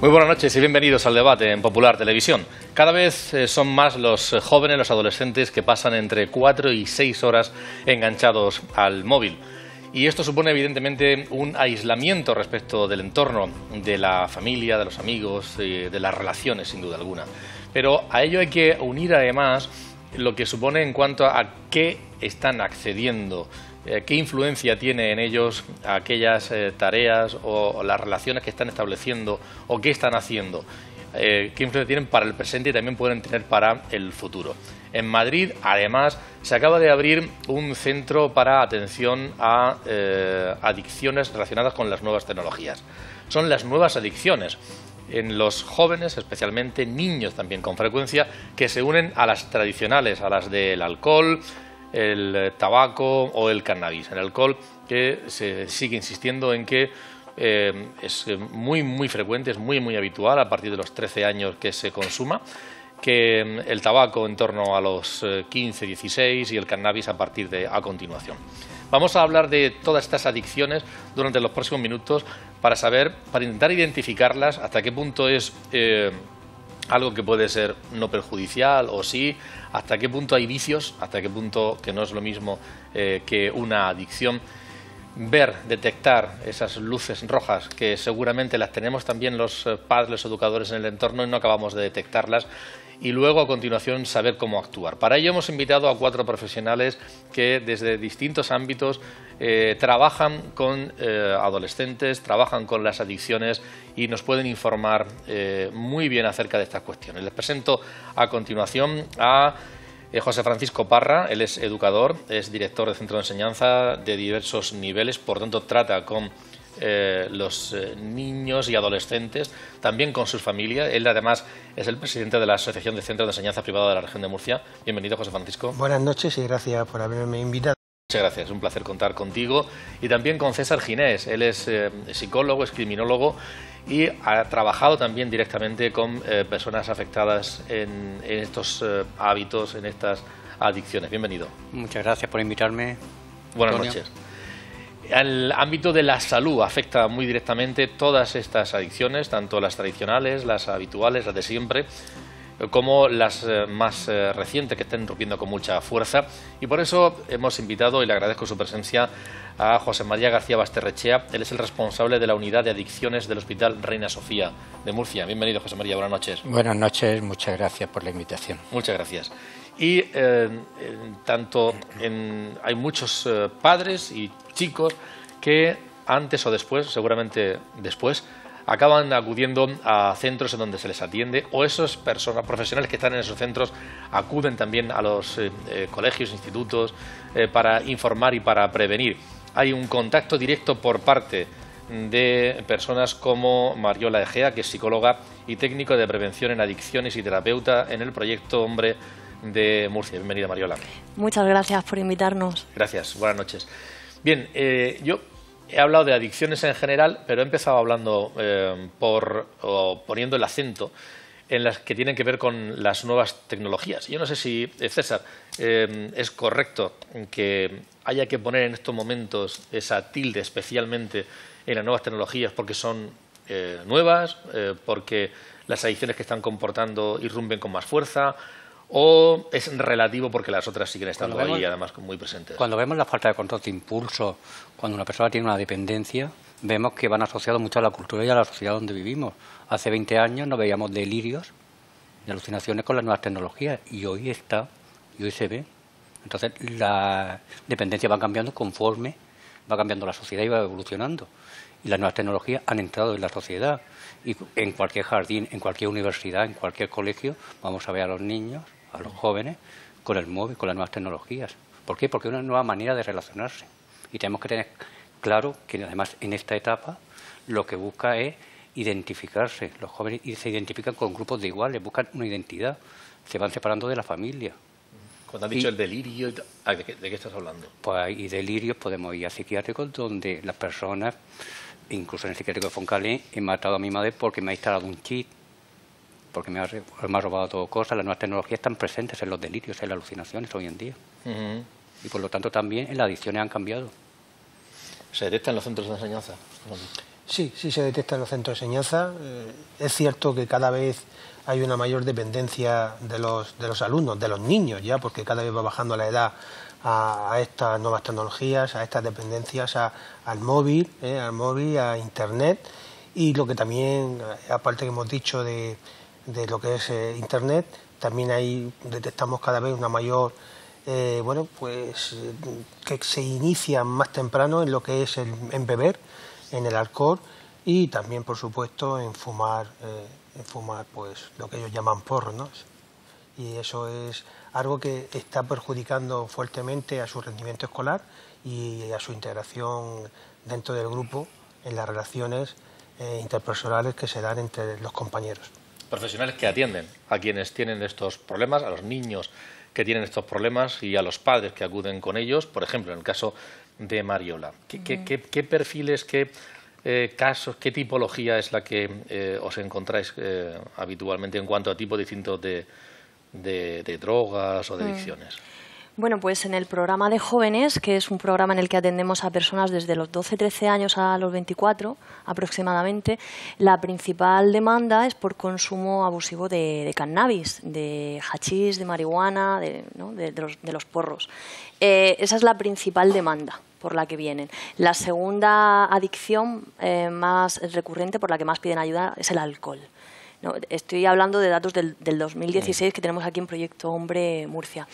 Muy buenas noches y bienvenidos al debate en Popular Televisión. Cada vez son más los jóvenes, los adolescentes que pasan entre 4 y 6 horas enganchados al móvil. Y esto supone evidentemente un aislamiento respecto del entorno, de la familia, de los amigos, de las relaciones sin duda alguna. Pero a ello hay que unir además lo que supone en cuanto a qué están accediendo, qué influencia tiene en ellos aquellas tareas o las relaciones que están estableciendo o qué están haciendo, qué influencia tienen para el presente y también pueden tener para el futuro. En Madrid, además, se acaba de abrir un centro para atención a adicciones relacionadas con las nuevas tecnologías. Son las nuevas adicciones en los jóvenes, especialmente niños también con frecuencia, que se unen a las tradicionales, a las del alcohol, el tabaco o el cannabis. El alcohol, que se sigue insistiendo en que es muy frecuente, es muy habitual a partir de los 13 años que se consuma, que el tabaco en torno a los 15, 16 y el cannabis a partir de a continuación. Vamos a hablar de todas estas adicciones durante los próximos minutos para intentar identificarlas, hasta qué punto es algo que puede ser no perjudicial o sí, hasta qué punto hay vicios, hasta qué punto que no es lo mismo que una adicción. Detectar esas luces rojas que seguramente las tenemos también los padres, los educadores en el entorno y no acabamos de detectarlas, y luego a continuación saber cómo actuar. Para ello hemos invitado a 4 profesionales que desde distintos ámbitos trabajan con adolescentes, trabajan con las adicciones y nos pueden informar muy bien acerca de estas cuestiones. Les presento a continuación a José Francisco Parra. Él es educador, es director de centro de enseñanza de diversos niveles, por tanto trata con los niños y adolescentes, también con sus familias. Él además es el presidente de la Asociación de Centros de Enseñanza Privada de la Región de Murcia. Bienvenido, José Francisco. Buenas noches y gracias por haberme invitado. Muchas gracias, es un placer contar contigo. Y también con César Ginés. Él es psicólogo, es criminólogo y ha trabajado también directamente con personas afectadas en estos hábitos, en estas adicciones. Bienvenido. Muchas gracias por invitarme. Buenas Antonio. noches. Al ámbito de la salud afecta muy directamente todas estas adicciones, tanto las tradicionales, las habituales, las de siempre, como las más recientes que están rompiendo con mucha fuerza. Y por eso hemos invitado, y le agradezco su presencia, a José María García Basterrechea. Él es el responsable de la unidad de adicciones del Hospital Reina Sofía de Murcia. Bienvenido, José María, buenas noches. Buenas noches, muchas gracias por la invitación. Muchas gracias. Y hay muchos padres y chicos que antes o después, seguramente después, acaban acudiendo a centros en donde se les atiende, o esas personas profesionales que están en esos centros acuden también a los colegios, institutos, para informar y para prevenir. Hay un contacto directo por parte de personas como Mariola Egea, que es psicóloga y técnico de prevención en adicciones y terapeuta en el proyecto Hombre de Murcia. Bienvenida, Mariola. Muchas gracias por invitarnos. Gracias, buenas noches. Bien, yo he hablado de adicciones en general, pero he empezado hablando poniendo el acento en las que tienen que ver con las nuevas tecnologías. Yo no sé si, César, es correcto que haya que poner en estos momentos esa tilde especialmente en las nuevas tecnologías porque son nuevas, porque las adicciones que están comportando irrumpen con más fuerza, o es relativo porque las otras siguen estando ahí, además muy presentes. Cuando vemos la falta de control de impulso, cuando una persona tiene una dependencia, vemos que van asociados mucho a la cultura y a la sociedad donde vivimos. Hace 20 años no veíamos delirios y alucinaciones con las nuevas tecnologías, y hoy se ve. Entonces la dependencia va cambiando conforme va cambiando la sociedad y va evolucionando. Y las nuevas tecnologías han entrado en la sociedad. Y en cualquier jardín, en cualquier universidad, en cualquier colegio, vamos a ver a los niños, a los jóvenes, con el móvil, con las nuevas tecnologías. ¿Por qué? Porque es una nueva manera de relacionarse. Y tenemos que tener claro que, además, en esta etapa, lo que busca es identificarse. Los jóvenes se identifican con grupos de iguales, buscan una identidad, se van separando de la familia. Cuando has dicho el delirio, ¿de qué estás hablando? Pues hay delirios, podemos ir a psiquiátricos donde las personas incluso en el psiquiátrico de Foncalén he matado a mi madre porque me ha instalado un chip, porque me ha robado todo cosas. Las nuevas tecnologías están presentes en los delirios, en las alucinaciones hoy en día. Y por lo tanto también en las adicciones han cambiado. ¿Se detecta en los centros de enseñanza? Sí, sí se detecta en los centros de enseñanza. Es cierto que cada vez hay una mayor dependencia de los alumnos, de los niños ya, porque cada vez va bajando la edad a estas nuevas tecnologías, a estas dependencias, al móvil, a Internet, y lo que también, aparte que hemos dicho de lo que es Internet, también ahí detectamos cada vez una mayor, que se inicia más temprano en lo que es en beber, en el alcohol, y también, por supuesto, en fumar pues lo que ellos llaman porro, ¿no? Y eso es algo que está perjudicando fuertemente a su rendimiento escolar y a su integración dentro del grupo en las relaciones interpersonales que se dan entre los compañeros. Profesionales que atienden a quienes tienen estos problemas, a los niños que tienen estos problemas y a los padres que acuden con ellos. Por ejemplo, en el caso de Mariola, ¿qué perfiles, qué casos, qué tipología es la que os encontráis habitualmente en cuanto a tipo distintos de drogas o de adicciones? Bueno, pues en el programa de jóvenes, que es un programa en el que atendemos a personas desde los 12-13 años a los 24 aproximadamente, la principal demanda es por consumo abusivo de cannabis, de hachís, de marihuana, de los porros. Esa es la principal demanda por la que vienen. La segunda adicción más recurrente, por la que más piden ayuda, es el alcohol. No, estoy hablando de datos del 2016 que tenemos aquí en Proyecto Hombre Murcia.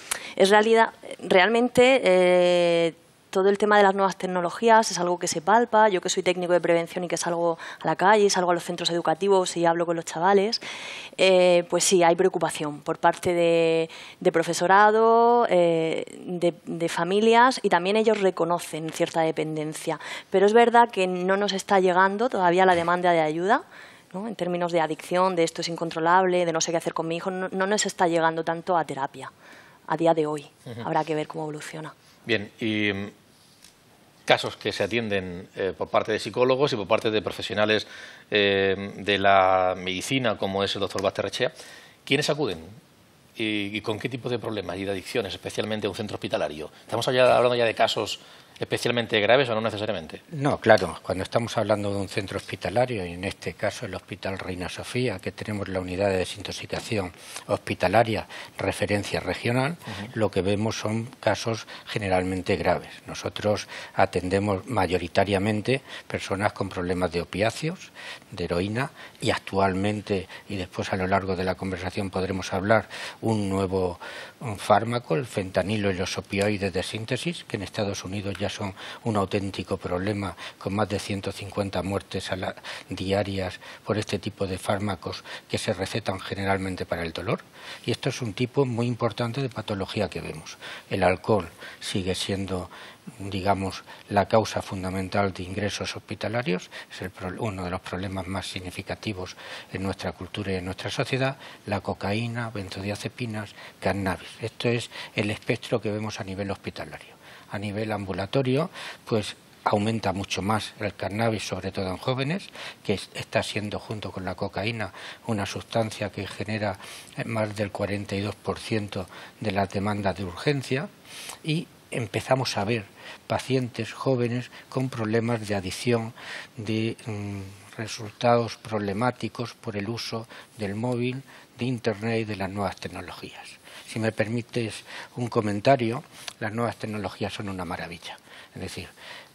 Realmente todo el tema de las nuevas tecnologías es algo que se palpa. Yo que soy técnico de prevención y que salgo a la calle, salgo a los centros educativos y hablo con los chavales, pues sí, hay preocupación por parte de profesorado, de familias, y también ellos reconocen cierta dependencia. Pero es verdad que no nos está llegando todavía la demanda de ayuda, ¿no? En términos de adicción, de esto es incontrolable, de no sé qué hacer con mi hijo, no nos está llegando tanto a terapia a día de hoy. Habrá que ver cómo evoluciona. Bien, y casos que se atienden por parte de psicólogos y por parte de profesionales de la medicina, como es el doctor Basterrechea, ¿quiénes acuden? ¿Y con qué tipo de problemas y de adicciones, especialmente a un centro hospitalario? ¿Estamos hablando ya de casos especialmente graves o no necesariamente? No, claro, cuando estamos hablando de un centro hospitalario, y en este caso el Hospital Reina Sofía, que tenemos la unidad de desintoxicación hospitalaria, referencia regional, lo que vemos son casos generalmente graves. Nosotros atendemos mayoritariamente personas con problemas de opiáceos, de heroína, y actualmente, y después a lo largo de la conversación podremos hablar, un nuevo fármaco, el fentanilo y los opioides de síntesis, que en Estados Unidos ya son un auténtico problema, con más de 150 muertes diarias por este tipo de fármacos que se recetan generalmente para el dolor. Y esto es un tipo muy importante de patología que vemos. El alcohol sigue siendo, digamos, la causa fundamental de ingresos hospitalarios, es uno de los problemas más significativos en nuestra cultura y en nuestra sociedad. La cocaína, benzodiazepinas, cannabis. Esto es el espectro que vemos a nivel hospitalario. A nivel ambulatorio, pues aumenta mucho más el cannabis, sobre todo en jóvenes, que está siendo, junto con la cocaína, una sustancia que genera más del 42% de las demandas de urgencia, y empezamos a ver pacientes jóvenes con problemas de adicción, de resultados problemáticos por el uso del móvil, de Internet y de las nuevas tecnologías. Si me permites un comentario, las nuevas tecnologías son una maravilla. Es decir,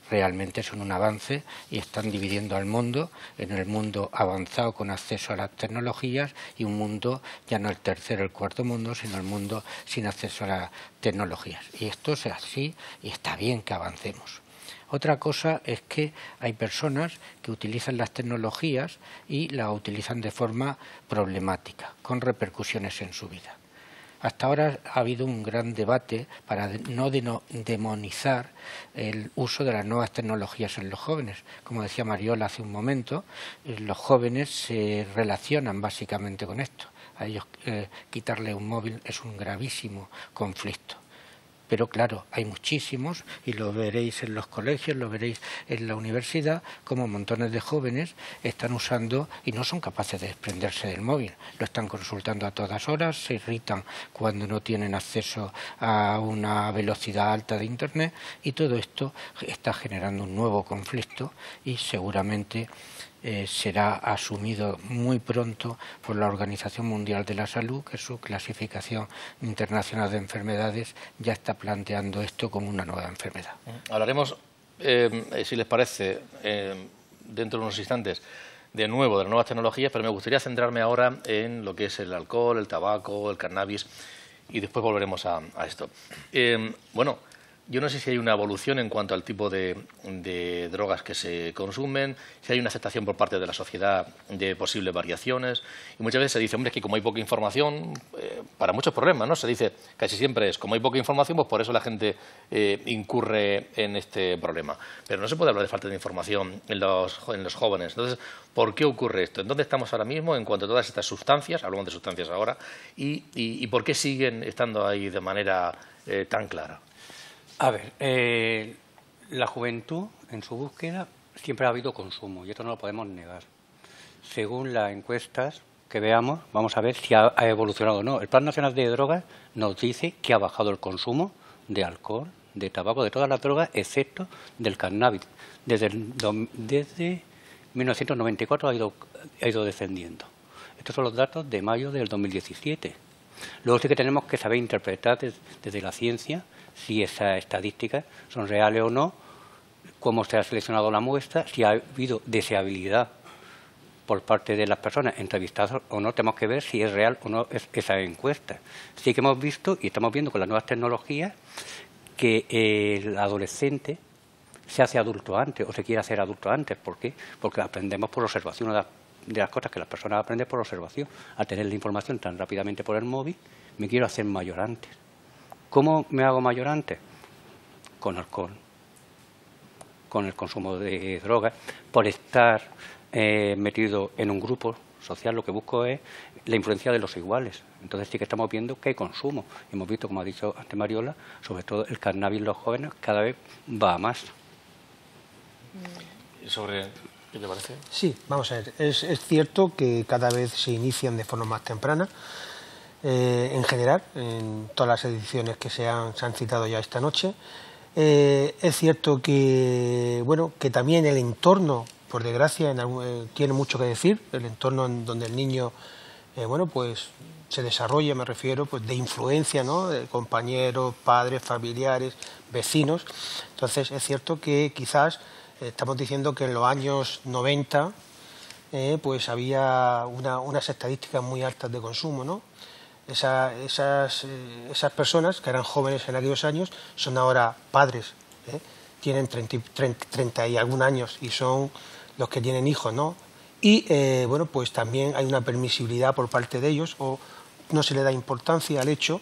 realmente son un avance y están dividiendo al mundo en el mundo avanzado con acceso a las tecnologías y un mundo, ya no el tercer o el cuarto mundo, sino el mundo sin acceso a las tecnologías. Y esto es así y está bien que avancemos. Otra cosa es que hay personas que utilizan las tecnologías y las utilizan de forma problemática, con repercusiones en su vida. Hasta ahora ha habido un gran debate para no demonizar el uso de las nuevas tecnologías en los jóvenes. Como decía Mariola hace un momento, los jóvenes se relacionan básicamente con esto. A ellos quitarle un móvil es un gravísimo conflicto. Pero claro, hay muchísimos, y lo veréis en los colegios, lo veréis en la universidad, como montones de jóvenes están usando y no son capaces de desprenderse del móvil. Lo están consultando a todas horas, se irritan cuando no tienen acceso a una velocidad alta de Internet, y todo esto está generando un nuevo conflicto y seguramente será asumido muy pronto por la Organización Mundial de la Salud, que su clasificación internacional de enfermedades ya está planteando esto como una nueva enfermedad. Hablaremos, si les parece, dentro de unos instantes, de nuevo de las nuevas tecnologías, pero me gustaría centrarme ahora en lo que es el alcohol, el tabaco, el cannabis, y después volveremos a esto. Bueno, yo no sé si hay una evolución en cuanto al tipo de drogas que se consumen, si hay una aceptación por parte de la sociedad de posibles variaciones. Y muchas veces se dice, hombre, es que como hay poca información, para muchos problemas, ¿no? Se dice, casi siempre es, como hay poca información, pues por eso la gente incurre en este problema. Pero no se puede hablar de falta de información en los jóvenes. Entonces, ¿por qué ocurre esto? ¿En dónde estamos ahora mismo en cuanto a todas estas sustancias? Hablamos de sustancias ahora. ¿Y por qué siguen estando ahí de manera tan clara? A ver, la juventud, en su búsqueda, siempre ha habido consumo, y esto no lo podemos negar. Según las encuestas que veamos, vamos a ver si ha evolucionado o no. El Plan Nacional de Drogas nos dice que ha bajado el consumo de alcohol, de tabaco, de todas las drogas, excepto del cannabis. Desde 1994 ha ido descendiendo. Estos son los datos de mayo del 2017. Luego sí que tenemos que saber interpretar desde la ciencia si esas estadísticas son reales o no, cómo se ha seleccionado la muestra, si ha habido deseabilidad por parte de las personas entrevistadas o no. Tenemos que ver si es real o no esa encuesta. Sí que hemos visto y estamos viendo con las nuevas tecnologías que el adolescente se hace adulto antes o se quiere hacer adulto antes. ¿Por qué? Porque aprendemos por observación. Una de las cosas que las personas aprenden por observación. Al tener la información tan rápidamente por el móvil, me quiero hacer mayor antes. ¿Cómo me hago mayor antes? Con alcohol, con el consumo de drogas, por estar metido en un grupo social. Lo que busco es la influencia de los iguales. Entonces sí que estamos viendo que hay consumo. Hemos visto, como ha dicho antes Mariola, sobre todo el cannabis en los jóvenes cada vez va a más. ¿Qué te parece? Sí, vamos a ver. Es cierto que cada vez se inician de forma más temprana. En general, en todas las ediciones que se han citado ya esta noche. Es cierto que, bueno, que también el entorno, por desgracia, tiene mucho que decir. El entorno en donde el niño, bueno, pues se desarrolla, me refiero, pues de influencia, ¿no? De compañeros, padres, familiares, vecinos. Entonces, es cierto que quizás estamos diciendo que en los años 90 pues había unas estadísticas muy altas de consumo, ¿no? Esas personas que eran jóvenes en aquellos años son ahora padres, tienen 30 y algún años y son los que tienen hijos, ¿no? Y bueno, pues también hay una permisibilidad por parte de ellos, o no se le da importancia al hecho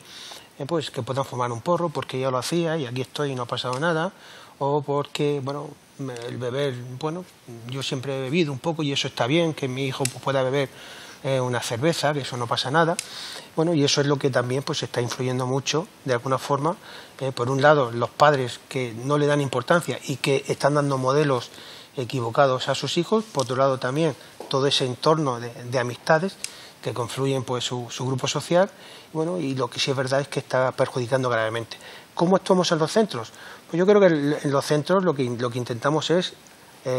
pues que puedan fumar un porro porque yo lo hacía y aquí estoy y no ha pasado nada, o porque, bueno, el beber, bueno, yo siempre he bebido un poco y eso está bien, que mi hijo pueda beber una cerveza, que eso no pasa nada. Bueno, y eso es lo que también pues está influyendo mucho, de alguna forma, por un lado, los padres que no le dan importancia y que están dando modelos equivocados a sus hijos, por otro lado también todo ese entorno de amistades que confluyen pues su grupo social, bueno, y lo que sí es verdad es que está perjudicando gravemente. ¿Cómo actuamos en los centros? Pues yo creo que en los centros lo que intentamos es,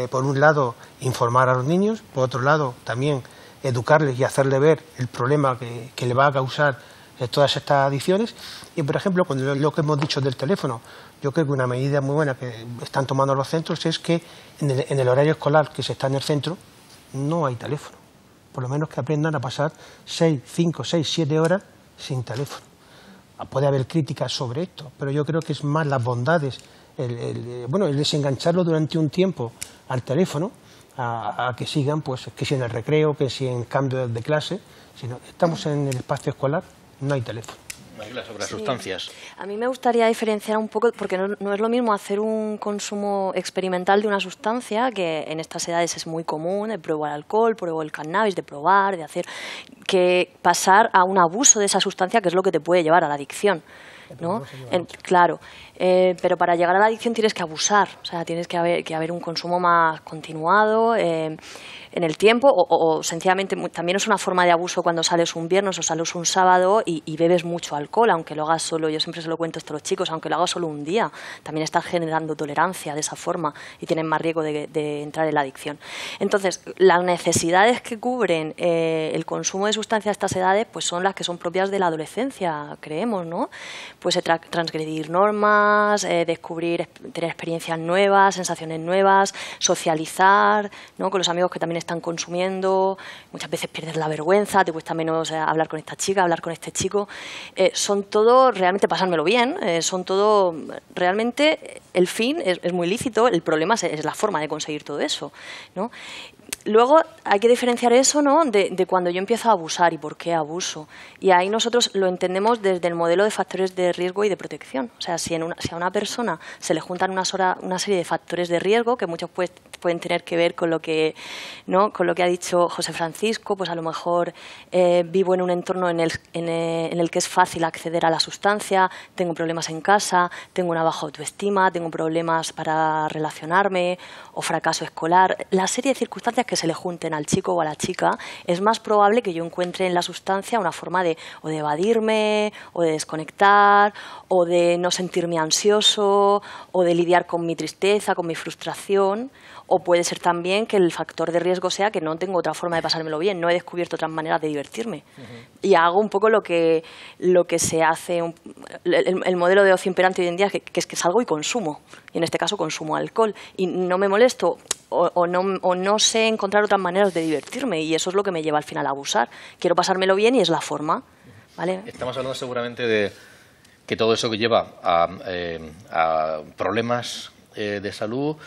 por un lado, informar a los niños, por otro lado, también educarles y hacerles ver el problema que le va a causar todas estas adicciones. Y, por ejemplo, con lo que hemos dicho del teléfono, yo creo que una medida muy buena que están tomando los centros es que en el horario escolar que se está en el centro no hay teléfono. Por lo menos que aprendan a pasar 5, 6, 7 horas sin teléfono. Puede haber críticas sobre esto, pero yo creo que es más las bondades, el desengancharlo durante un tiempo al teléfono, a que sigan, pues que si en el recreo, que si en cambio de clase, si no, estamos en el espacio escolar, no hay teléfono. Sobre las sustancias. A mí me gustaría diferenciar un poco, porque no es lo mismo hacer un consumo experimental de una sustancia, que en estas edades es muy común, de probar alcohol, pruebo el cannabis, de probar, de hacer, que pasar a un abuso de esa sustancia, que es lo que te puede llevar a la adicción. ¿no? Claro, pero para llegar a la adicción tienes que abusar, o sea, tienes que haber un consumo más continuado en el tiempo o sencillamente también es una forma de abuso cuando sales un viernes o sales un sábado y bebes mucho alcohol, aunque lo hagas solo, yo siempre se lo cuento esto a los chicos, aunque lo hagas solo un día, también estás generando tolerancia de esa forma y tienen más riesgo de entrar en la adicción. Entonces, las necesidades que cubren el consumo de sustancias a estas edades pues son las que son propias de la adolescencia, creemos, ¿no? Pues transgredir normas, descubrir, tener experiencias nuevas, sensaciones nuevas, socializar, ¿no? Con los amigos que también están consumiendo, muchas veces pierdes la vergüenza, te cuesta menos hablar con esta chica, hablar con este chico. Son todo realmente pasármelo bien, son todo realmente el fin es muy lícito, el problema es la forma de conseguir todo eso, ¿no? Luego hay que diferenciar eso, ¿no?, de cuando yo empiezo a abusar y por qué abuso. Y ahí nosotros lo entendemos desde el modelo de factores de riesgo y de protección. O sea, si a una persona se le juntan una serie de factores de riesgo que muchos pueden tener que ver con lo que, ¿no?, con lo que ha dicho José Francisco, pues a lo mejor vivo en un entorno en el que es fácil acceder a la sustancia, tengo problemas en casa, tengo una baja autoestima, tengo problemas para relacionarme o fracaso escolar. La serie de circunstancias que se le junten al chico o a la chica, es más probable que yo encuentre en la sustancia una forma de evadirme, o de desconectar, o de no sentirme ansioso, o de lidiar con mi tristeza, con mi frustración. O puede ser también que el factor de riesgo sea que no tengo otra forma de pasármelo bien, no he descubierto otras maneras de divertirme. Y hago un poco lo que se hace, el modelo de ocio imperante hoy en día, que es que salgo y consumo. Y en este caso consumo alcohol. Y no me molesto o no sé encontrar otras maneras de divertirme. Y eso es lo que me lleva al final a abusar. Quiero pasármelo bien y es la forma, ¿vale? Estamos hablando seguramente de que todo eso que lleva a problemas de salud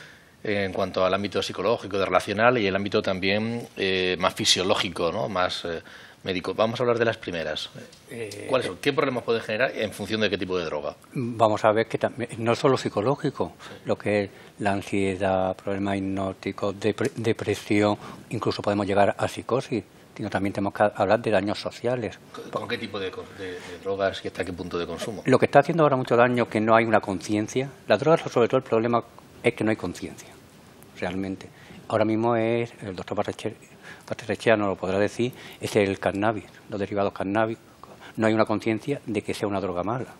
en cuanto al ámbito psicológico, de relacional y el ámbito también más fisiológico, ¿no?, más médico. Vamos a hablar de las primeras. ¿Cuáles son? ¿Qué problemas puede generar en función de qué tipo de droga? Vamos a ver que también, no solo psicológico, sí, lo que es la ansiedad, problemas hipnóticos, depresión, incluso podemos llegar a psicosis. Sino también tenemos que hablar de daños sociales. ¿Con qué tipo de drogas y hasta qué punto de consumo? Lo que está haciendo ahora mucho daño es que no hay una conciencia. Las drogas, sobre todo, el problema es que no hay conciencia, realmente. Ahora mismo el doctor Barrenechea nos lo podrá decir, es el cannabis, los derivados canábicos. No hay una conciencia de que sea una droga mala,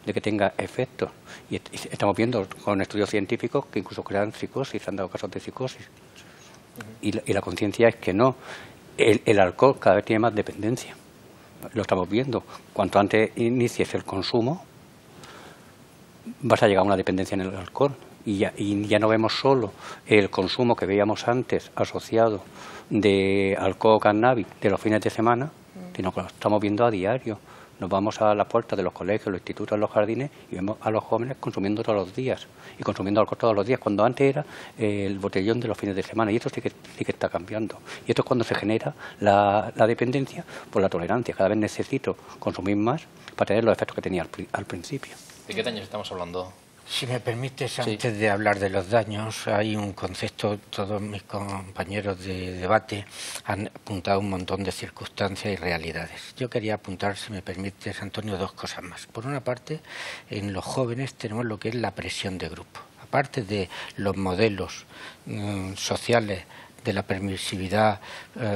de que tenga efectos. Y estamos viendo con estudios científicos que incluso crean psicosis, se han dado casos de psicosis. Y la conciencia es que no. El alcohol cada vez tiene más dependencia. Lo estamos viendo. Cuanto antes inicies el consumo, vas a llegar a una dependencia en el alcohol. Y ya no vemos solo el consumo que veíamos antes asociado de alcohol, cannabis, de los fines de semana, sino que lo estamos viendo a diario. Nos vamos a las puertas de los colegios, los institutos, los jardines y vemos a los jóvenes consumiendo todos los días y consumiendo alcohol todos los días, cuando antes era el botellón de los fines de semana. Y esto sí que está cambiando. Y esto es cuando se genera la dependencia por la tolerancia. Cada vez necesito consumir más para tener los efectos que tenía al principio. ¿De qué daños estamos hablando? Si me permites, antes de hablar de los daños, hay un concepto, todos mis compañeros de debate han apuntado un montón de circunstancias y realidades. Yo quería apuntar, si me permites, Antonio, dos cosas más. Por una parte, en los jóvenes tenemos lo que es la presión de grupo. Aparte de los modelos sociales, de la permisividad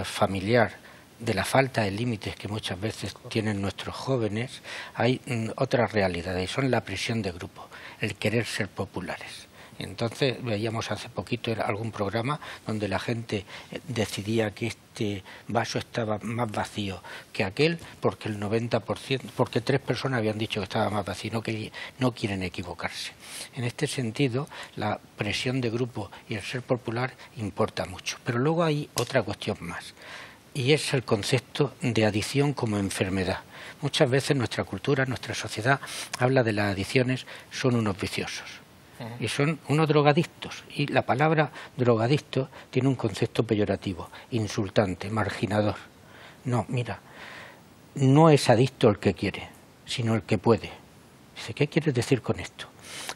familiar, de la falta de límites que muchas veces tienen nuestros jóvenes, hay otras realidades, y son la presión de grupo, el querer ser populares. Entonces veíamos hace poquito algún programa donde la gente decidía que este vaso estaba más vacío que aquel porque el 90%, porque 3 personas habían dicho que estaba más vacío, no quieren equivocarse. En este sentido, la presión de grupo y el ser popular importa mucho. Pero luego hay otra cuestión más, y es el concepto de adicción como enfermedad. Muchas veces nuestra cultura, nuestra sociedad habla de las adicciones, son unos viciosos y son unos drogadictos. Y la palabra drogadicto tiene un concepto peyorativo, insultante, marginador. No, mira, no es adicto el que quiere, sino el que puede. Dice, ¿qué quieres decir con esto?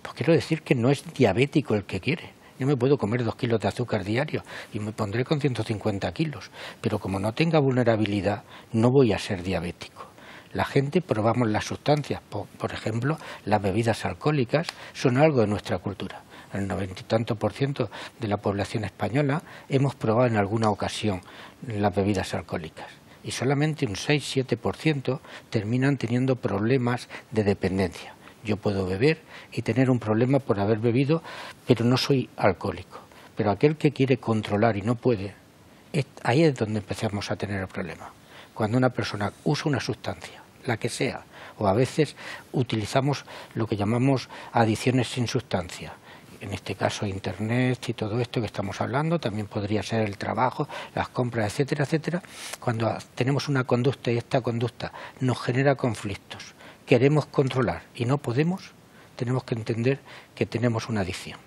Pues quiero decir que no es diabético el que quiere. Yo me puedo comer 2 kilos de azúcar diario y me pondré con 150 kilos, pero como no tenga vulnerabilidad, no voy a ser diabético. La gente probamos las sustancias, por ejemplo, las bebidas alcohólicas son algo de nuestra cultura. El 90 y tanto % de la población española hemos probado en alguna ocasión las bebidas alcohólicas y solamente un 6-7% terminan teniendo problemas de dependencia. Yo puedo beber y tener un problema por haber bebido, pero no soy alcohólico. Pero aquel que quiere controlar y no puede, ahí es donde empezamos a tener el problema. Cuando una persona usa una sustancia, la que sea, o a veces utilizamos lo que llamamos adicciones sin sustancia. En este caso Internet y todo esto que estamos hablando, también podría ser el trabajo, las compras, etcétera, etcétera. Cuando tenemos una conducta y esta conducta nos genera conflictos, queremos controlar y no podemos, tenemos que entender que tenemos una adicción.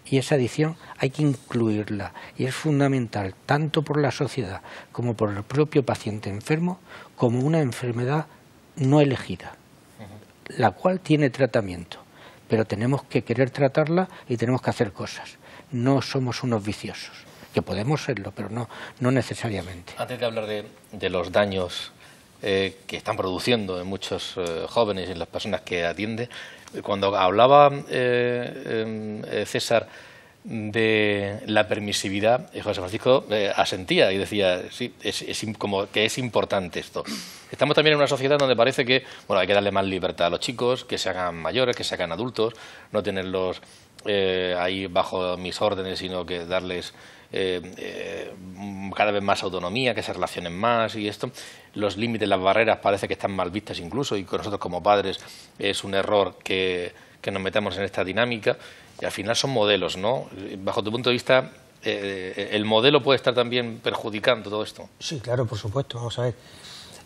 Y esa adicción hay que incluirla y es fundamental tanto por la sociedad como por el propio paciente enfermo como una enfermedad no elegida, la cual tiene tratamiento. Pero tenemos que querer tratarla y tenemos que hacer cosas. No somos unos viciosos, que podemos serlo, pero no necesariamente. Antes de hablar de los daños que están produciendo en muchos jóvenes y en las personas que atiende, cuando hablaba César de la permisividad, José Francisco asentía y decía, sí, como que es importante esto. Estamos también en una sociedad donde parece que hay que darle más libertad a los chicos, que se hagan mayores, que se hagan adultos, no tenerlos ahí bajo mis órdenes, sino que darles cada vez más autonomía, que se relacionen más y esto. Los límites, las barreras parece que están mal vistas incluso y con nosotros como padres es un error que nos metamos en esta dinámica. Y al final son modelos, ¿no? Bajo tu punto de vista, ¿el modelo puede estar también perjudicando todo esto? Sí, claro, por supuesto. Vamos a ver.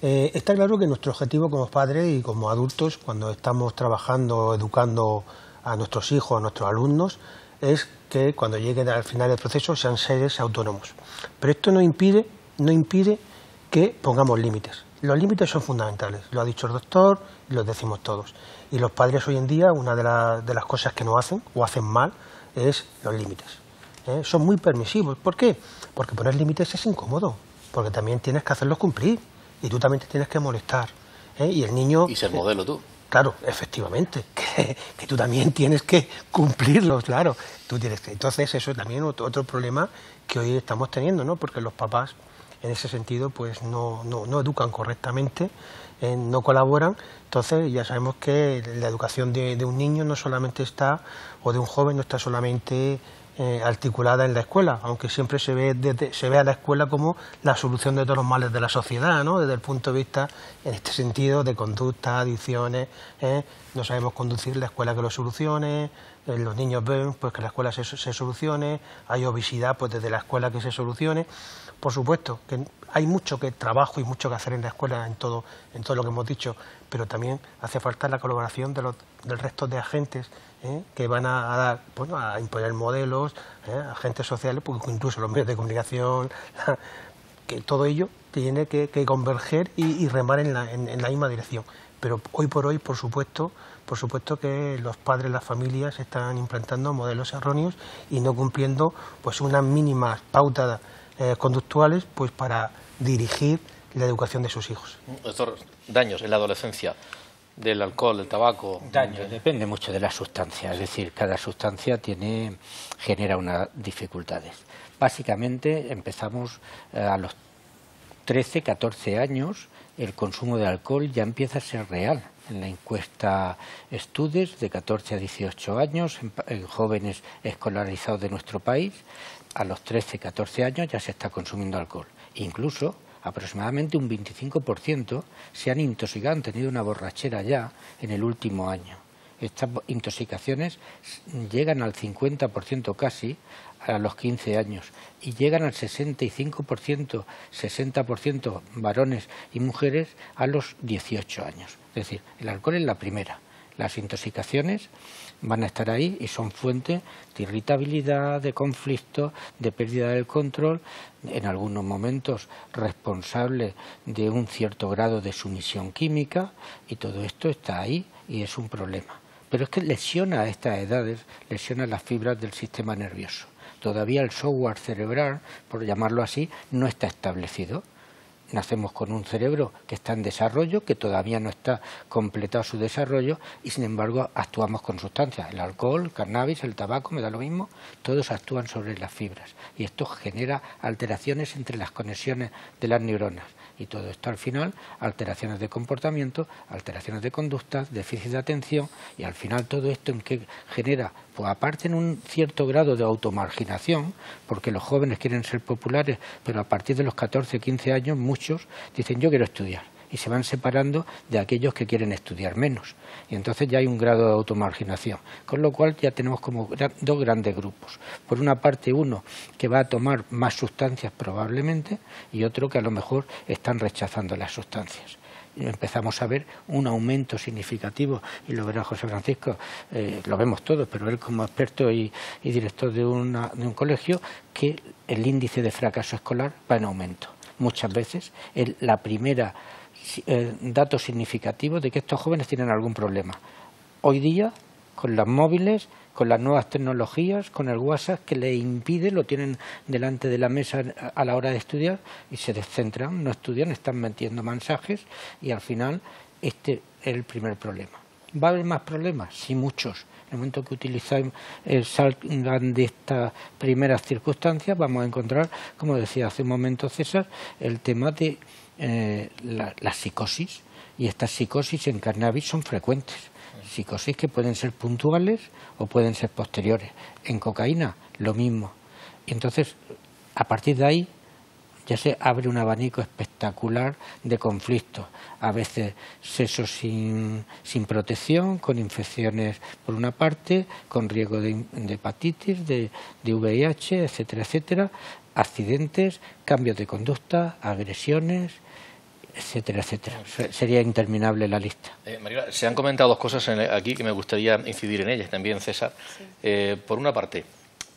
Está claro que nuestro objetivo como padres y como adultos, cuando estamos trabajando, educando a nuestros hijos, a nuestros alumnos, es que cuando lleguen al final del proceso sean seres autónomos. Pero esto no impide que pongamos límites. Los límites son fundamentales, lo ha dicho el doctor y lo decimos todos. Y los padres hoy en día, una de las cosas que no hacen o hacen mal es los límites. Son muy permisivos. ¿Por qué? Porque poner límites es incómodo, porque también tienes que hacerlos cumplir y tú también te tienes que molestar. Y el niño... Y ser modelo tú. Claro, efectivamente, que tú también tienes que cumplirlos, claro. Tú tienes que... Entonces eso es también otro problema que hoy estamos teniendo, ¿no? Porque los papás en ese sentido pues no educan correctamente, no colaboran. Entonces ya sabemos que la educación de un niño no solamente está, o de un joven no está solamente articulada en la escuela, aunque siempre se ve a la escuela como la solución de todos los males de la sociedad, ¿no? Desde el punto de vista, en este sentido, de conducta, adicciones, no sabemos conducir, la escuela que lo solucione, los niños ven pues que la escuela se solucione, hay obesidad, pues desde la escuela que se solucione. Por supuesto que hay mucho trabajo y mucho que hacer en la escuela en todo lo que hemos dicho, pero también hace falta la colaboración del resto de agentes que van a imponer modelos, agentes sociales, pues incluso los medios de comunicación, que todo ello tiene que converger y remar en la misma dirección. Pero hoy por hoy, por supuesto que los padres, las familias están implantando modelos erróneos y no cumpliendo pues unas mínimas pautas conductuales pues para dirigir la educación de sus hijos. Doctor, daños en la adolescencia del alcohol, del tabaco. Daños, depende mucho de la sustancia, es decir, cada sustancia genera unas dificultades. Básicamente empezamos a los 13, 14 años, el consumo de alcohol ya empieza a ser real. En la encuesta Estudes, de 14 a 18 años, en jóvenes escolarizados de nuestro país, a los 13, 14 años ya se está consumiendo alcohol. Incluso aproximadamente un 25% se han intoxicado, han tenido una borrachera ya en el último año. Estas intoxicaciones llegan al 50% casi a los 15 años y llegan al 65%, 60% varones y mujeres a los 18 años. Es decir, el alcohol es la primera. Las intoxicaciones van a estar ahí y son fuente de irritabilidad, de conflicto, de pérdida del control, en algunos momentos responsable de un cierto grado de sumisión química, y todo esto está ahí y es un problema. Pero es que lesiona a estas edades, lesiona las fibras del sistema nervioso. Todavía el software cerebral, por llamarlo así, no está establecido. nacemos con un cerebro que está en desarrollo, que todavía no está completado su desarrollo, y sin embargo actuamos con sustancias. El alcohol, el cannabis, el tabaco, me da lo mismo, todos actúan sobre las fibras. Y esto genera alteraciones entre las conexiones de las neuronas. Y todo esto al final, alteraciones de comportamiento, alteraciones de conducta, déficit de atención, y al final todo esto en qué genera, pues aparte en un cierto grado de automarginación, porque los jóvenes quieren ser populares, pero a partir de los 14, 15 años muchos dicen yo quiero estudiar, y se van separando de aquellos que quieren estudiar menos. Y entonces ya hay un grado de automarginación, con lo cual ya tenemos como dos grandes grupos. Por una parte uno que va a tomar más sustancias probablemente y otro que a lo mejor están rechazando las sustancias. Y empezamos a ver un aumento significativo, y lo verá José Francisco, lo vemos todos, pero él como experto y director de un colegio, que el índice de fracaso escolar va en aumento. Muchas veces la primera dato significativo de que estos jóvenes tienen algún problema. Hoy día, con los móviles, con las nuevas tecnologías, con el WhatsApp que les impide, lo tienen delante de la mesa a la hora de estudiar y se descentran, no estudian, están metiendo mensajes y al final este es el primer problema. ¿Va a haber más problemas? Sí, muchos. En el momento que salgan de estas primeras circunstancias vamos a encontrar, como decía hace un momento César, el tema de la psicosis, y estas psicosis en cannabis son frecuentes, psicosis que pueden ser puntuales o pueden ser posteriores. En cocaína lo mismo. Y entonces, a partir de ahí ya se abre un abanico espectacular de conflictos, a veces sexo sin protección, con infecciones por una parte, con riesgo de hepatitis, de VIH, etcétera, etcétera, accidentes, cambios de conducta, agresiones, etcétera, etcétera. Sería interminable la lista. Mariola, se han comentado dos cosas aquí que me gustaría incidir en ellas también, César. Sí. Por una parte,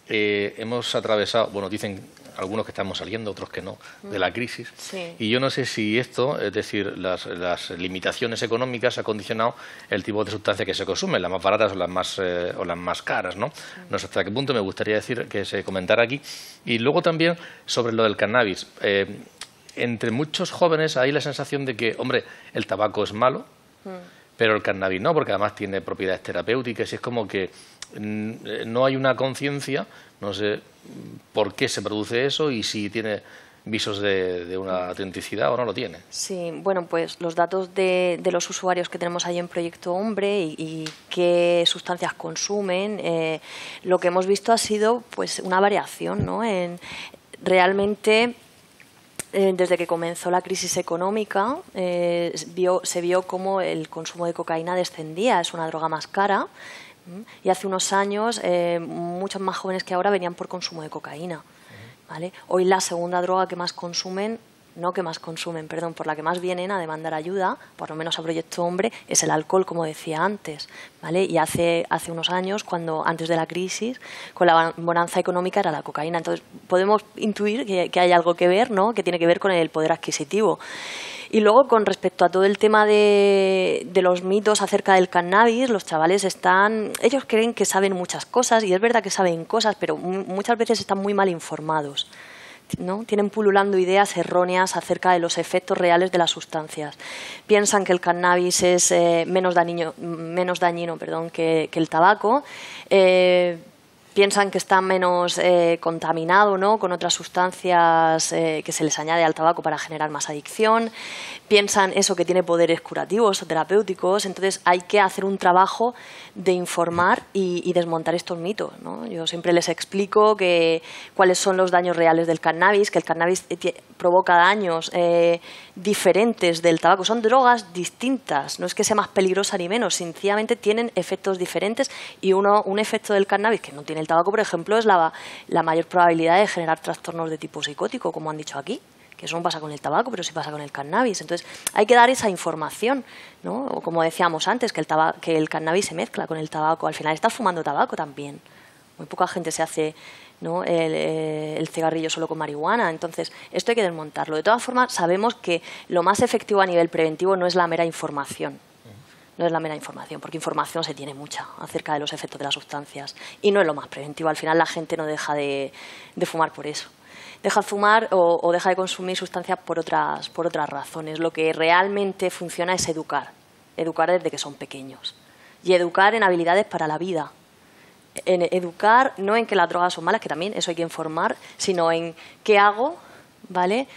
hemos atravesado, bueno, dicen algunos que estamos saliendo, otros que no, de la crisis. Sí. Y yo no sé si esto, es decir, las limitaciones económicas ha condicionado el tipo de sustancias que se consumen, las más baratas o las más caras, ¿no? Sí. No sé hasta qué punto, me gustaría decir que se comentara aquí. Y luego también sobre lo del cannabis. Entre muchos jóvenes hay la sensación de que, hombre, el tabaco es malo, pero el cannabis no, porque además tiene propiedades terapéuticas y es como que no hay una conciencia, no sé por qué se produce eso y si tiene visos de una autenticidad o no lo tiene. Sí, bueno, pues los datos de los usuarios que tenemos ahí en Proyecto Hombre y qué sustancias consumen, lo que hemos visto ha sido pues una variación, ¿no? Realmente, desde que comenzó la crisis económica, se vio cómo el consumo de cocaína descendía, es una droga más cara. Y hace unos años, muchos más jóvenes que ahora venían por consumo de cocaína. ¿Vale? Hoy la segunda droga que más consumen, por la que más vienen a demandar ayuda, por lo menos a Proyecto Hombre, es el alcohol, como decía antes. ¿Vale? Y hace unos años, antes de la crisis, con la bonanza económica era la cocaína. Entonces podemos intuir que hay algo que ver, ¿no? Que tiene que ver con el poder adquisitivo. Y luego, con respecto a todo el tema de los mitos acerca del cannabis, los chavales ellos creen que saben muchas cosas, y es verdad que saben cosas, pero muchas veces están muy mal informados, ¿no? Tienen pululando ideas erróneas acerca de los efectos reales de las sustancias. Piensan que el cannabis es menos dañino que el tabaco. Piensan que está menos contaminado, ¿no? Con otras sustancias que se les añade al tabaco para generar más adicción. Piensan eso, que tiene poderes curativos o terapéuticos. Entonces hay que hacer un trabajo de informar y desmontar estos mitos, ¿no? Yo siempre les explico cuáles son los daños reales del cannabis, que el cannabis provoca daños diferentes del tabaco. Son drogas distintas, no es que sea más peligrosa ni menos, sencillamente tienen efectos diferentes, y un efecto del cannabis que no tiene el tabaco, por ejemplo, es la mayor probabilidad de generar trastornos de tipo psicótico, como han dicho aquí, que eso no pasa con el tabaco, pero sí pasa con el cannabis. Entonces hay que dar esa información, ¿no? O como decíamos antes, que el cannabis se mezcla con el tabaco. Al final estás fumando tabaco también. Muy poca gente se hace, ¿no? el cigarrillo solo con marihuana. Entonces, esto hay que desmontarlo. De todas formas, sabemos que lo más efectivo a nivel preventivo no es la mera información. No es la mera información, porque información se tiene mucha acerca de los efectos de las sustancias. Y no es lo más preventivo. Al final la gente no deja de fumar por eso. deja de fumar o deja de consumir sustancias por otras razones. Lo que realmente funciona es educar desde que son pequeños y educar en habilidades para la vida. En educar no en que las drogas son malas, que también eso hay que informar, sino en qué hago, ¿vale?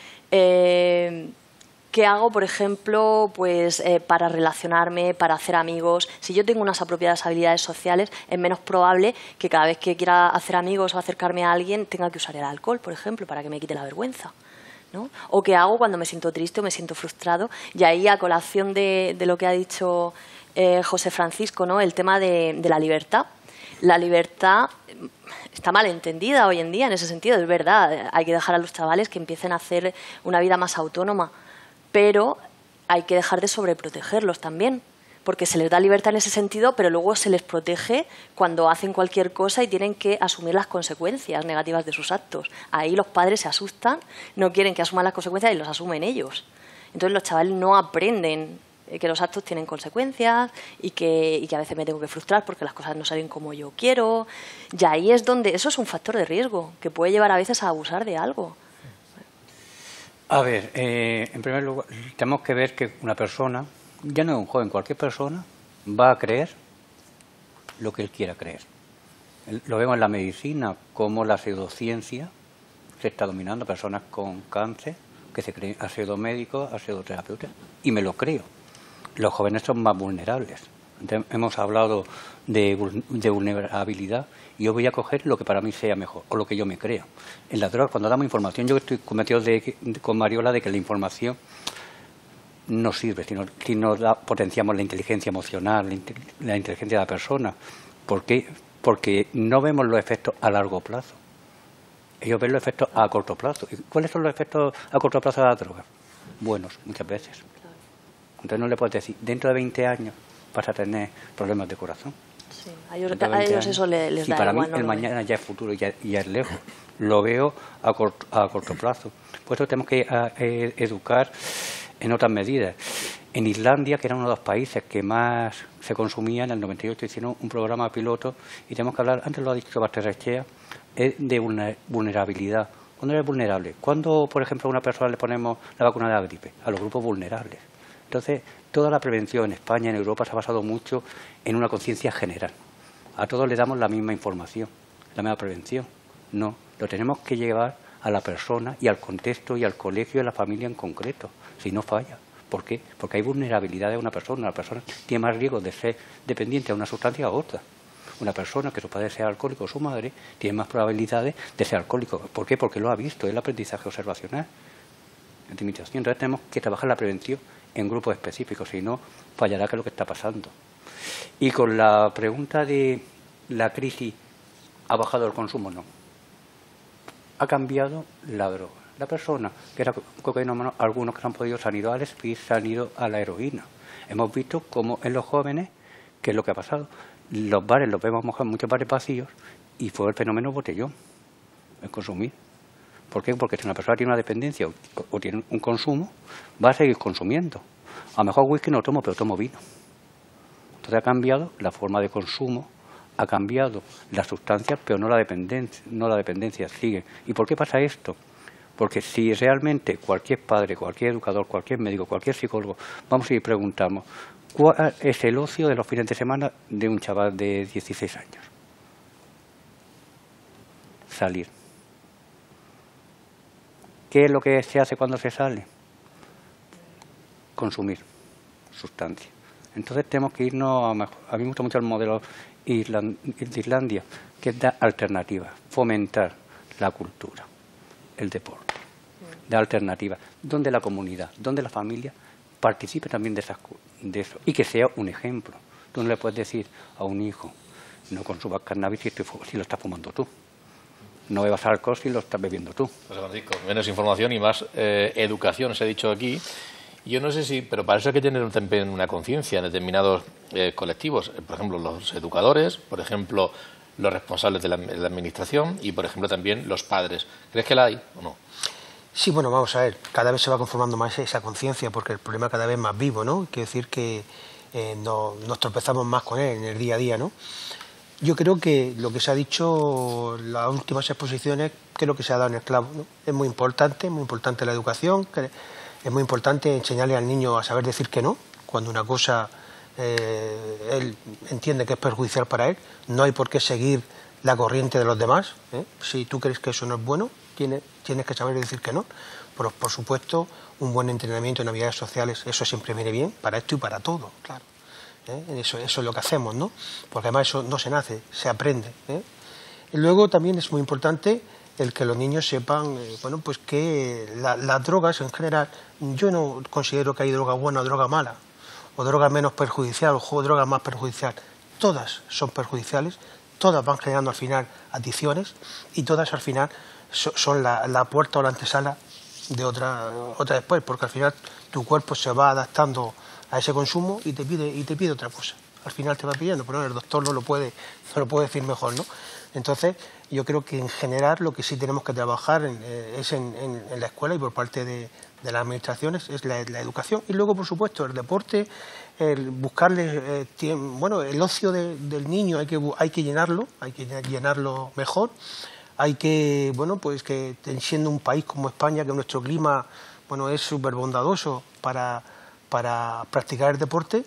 ¿Qué hago, por ejemplo, pues, para relacionarme, para hacer amigos? Si yo tengo unas apropiadas habilidades sociales, es menos probable que cada vez que quiera hacer amigos o acercarme a alguien tenga que usar el alcohol, por ejemplo, para que me quite la vergüenza, ¿no? O qué hago cuando me siento triste o me siento frustrado. Y ahí, a colación de lo que ha dicho José Francisco, ¿no? El tema de la libertad. La libertad está mal entendida hoy en día en ese sentido, es verdad. Hay que dejar a los chavales que empiecen a hacer una vida más autónoma, pero hay que dejar de sobreprotegerlos también, porque se les da libertad en ese sentido, pero luego se les protege cuando hacen cualquier cosa y tienen que asumir las consecuencias negativas de sus actos. Ahí los padres se asustan, no quieren que asuman las consecuencias y los asumen ellos. Entonces los chavales no aprenden que los actos tienen consecuencias y que a veces me tengo que frustrar porque las cosas no salen como yo quiero. Y ahí es donde eso es un factor de riesgo que puede llevar a veces a abusar de algo. A ver, en primer lugar, tenemos que ver que una persona, ya no es un joven, cualquier persona va a creer lo que él quiera creer. Lo vemos en la medicina, como la pseudociencia se está dominando, personas con cáncer que se creen a pseudomédicos, a pseudoterapeutas, y me lo creo. Los jóvenes son más vulnerables. Entonces, hemos hablado de vulnerabilidad y yo voy a coger lo que para mí sea mejor o lo que yo me crea. En las drogas, cuando damos información, yo estoy convencido con Mariola de que la información no sirve si no potenciamos la inteligencia emocional, la inteligencia de la persona. ¿Por qué? Porque no vemos los efectos a largo plazo. Ellos ven los efectos a corto plazo. ¿Y cuáles son los efectos a corto plazo de la droga? Buenos, muchas veces. Entonces no le puedes decir, dentro de 20 años vas a tener problemas de corazón. Sí, a ellos eso les da para igual. Mí el mañana ya es futuro, ya es lejos. Lo veo a corto plazo. Por eso tenemos que educar en otras medidas. En Islandia, que era uno de los países que más se consumía, en el 98 hicieron un programa piloto y tenemos que hablar, antes lo ha dicho Basterrechea, de vulnerabilidad. ¿Cuándo eres vulnerable? ¿Cuándo, por ejemplo, a una persona le ponemos la vacuna de la gripe? A los grupos vulnerables. Entonces, toda la prevención en España, en Europa, se ha basado mucho en una conciencia general. A todos le damos la misma información, la misma prevención. No, lo tenemos que llevar a la persona y al contexto y al colegio y a la familia en concreto, si no falla. ¿Por qué? Porque hay vulnerabilidad de una persona. La persona tiene más riesgo de ser dependiente a una sustancia a otra. Una persona que su padre sea alcohólico o su madre tiene más probabilidades de ser alcohólico. ¿Por qué? Porque lo ha visto, es el aprendizaje observacional, de imitación. Entonces tenemos que trabajar la prevención en grupos específicos, si no, fallará que es lo que está pasando. Y con la pregunta de la crisis, ¿ha bajado el consumo? No. Ha cambiado la droga. La persona que era cocainómano, algunos que se han podido, se han ido al speed, se han ido a la heroína. Hemos visto cómo en los jóvenes, ¿qué es lo que ha pasado? Los bares los vemos en muchos bares vacíos y fue el fenómeno botellón, el consumir. ¿Por qué? Porque si una persona tiene una dependencia o tiene un consumo, va a seguir consumiendo. A lo mejor whisky no tomo, pero tomo vino. Entonces ha cambiado la forma de consumo, ha cambiado las sustancias, pero no la dependencia sigue. ¿Y por qué pasa esto? Porque si realmente cualquier padre, cualquier educador, cualquier médico, cualquier psicólogo, vamos y preguntamos, ¿cuál es el ocio de los fines de semana de un chaval de 16 años? Salir. ¿Qué es lo que se hace cuando se sale? Consumir sustancias. Entonces tenemos que irnos a mejor. A mí me gusta mucho el modelo de Islandia, que es dar alternativas, fomentar la cultura, el deporte, dar alternativas, donde la comunidad, donde la familia participe también de eso y que sea un ejemplo. Tú no le puedes decir a un hijo, no consumas cannabis si lo estás fumando tú. No bebas alcohol si lo estás bebiendo tú. José Francisco, menos información y más educación, se ha dicho aquí. Yo no sé si, pero para eso hay que tener también una conciencia en determinados colectivos. Por ejemplo, los educadores, por ejemplo, los responsables de la administración y, por ejemplo, también los padres. ¿Crees que la hay o no? Sí, bueno, vamos a ver. Cada vez se va conformando más esa conciencia porque el problema cada vez es más vivo, ¿no? Quiere decir que nos tropezamos más con él en el día a día, ¿no? Yo creo que lo que se ha dicho en las últimas exposiciones, creo que se ha dado en el clavo, ¿no? Es muy importante la educación, es muy importante enseñarle al niño a saber decir que no, cuando una cosa él entiende que es perjudicial para él. No hay por qué seguir la corriente de los demás, ¿eh? Si tú crees que eso no es bueno, tienes que saber decir que no. Pero, por supuesto, un buen entrenamiento en habilidades sociales, eso siempre viene bien para esto y para todo, claro. Eso es lo que hacemos, ¿no? Porque además eso no se nace, se aprende, ¿eh? Y luego también es muy importante el que los niños sepan, bueno, pues que las drogas en general, yo no considero que hay droga buena o droga mala, o droga menos perjudicial o droga más perjudicial. Todas son perjudiciales, todas van generando al final adicciones y todas al final son la puerta o la antesala de otra después, porque al final tu cuerpo se va adaptando a ese consumo y te pide otra cosa. Al final te va pidiendo, pero el doctor no lo puede decir mejor, ¿no? Entonces, yo creo que en general lo que sí tenemos que trabajar es en la escuela y por parte de las administraciones es la educación. Y luego, por supuesto, el deporte, el buscarle, bueno, el ocio del niño hay que llenarlo mejor. Hay que, bueno, pues que siendo un país como España, que nuestro clima, bueno, es súper bondadoso para practicar el deporte,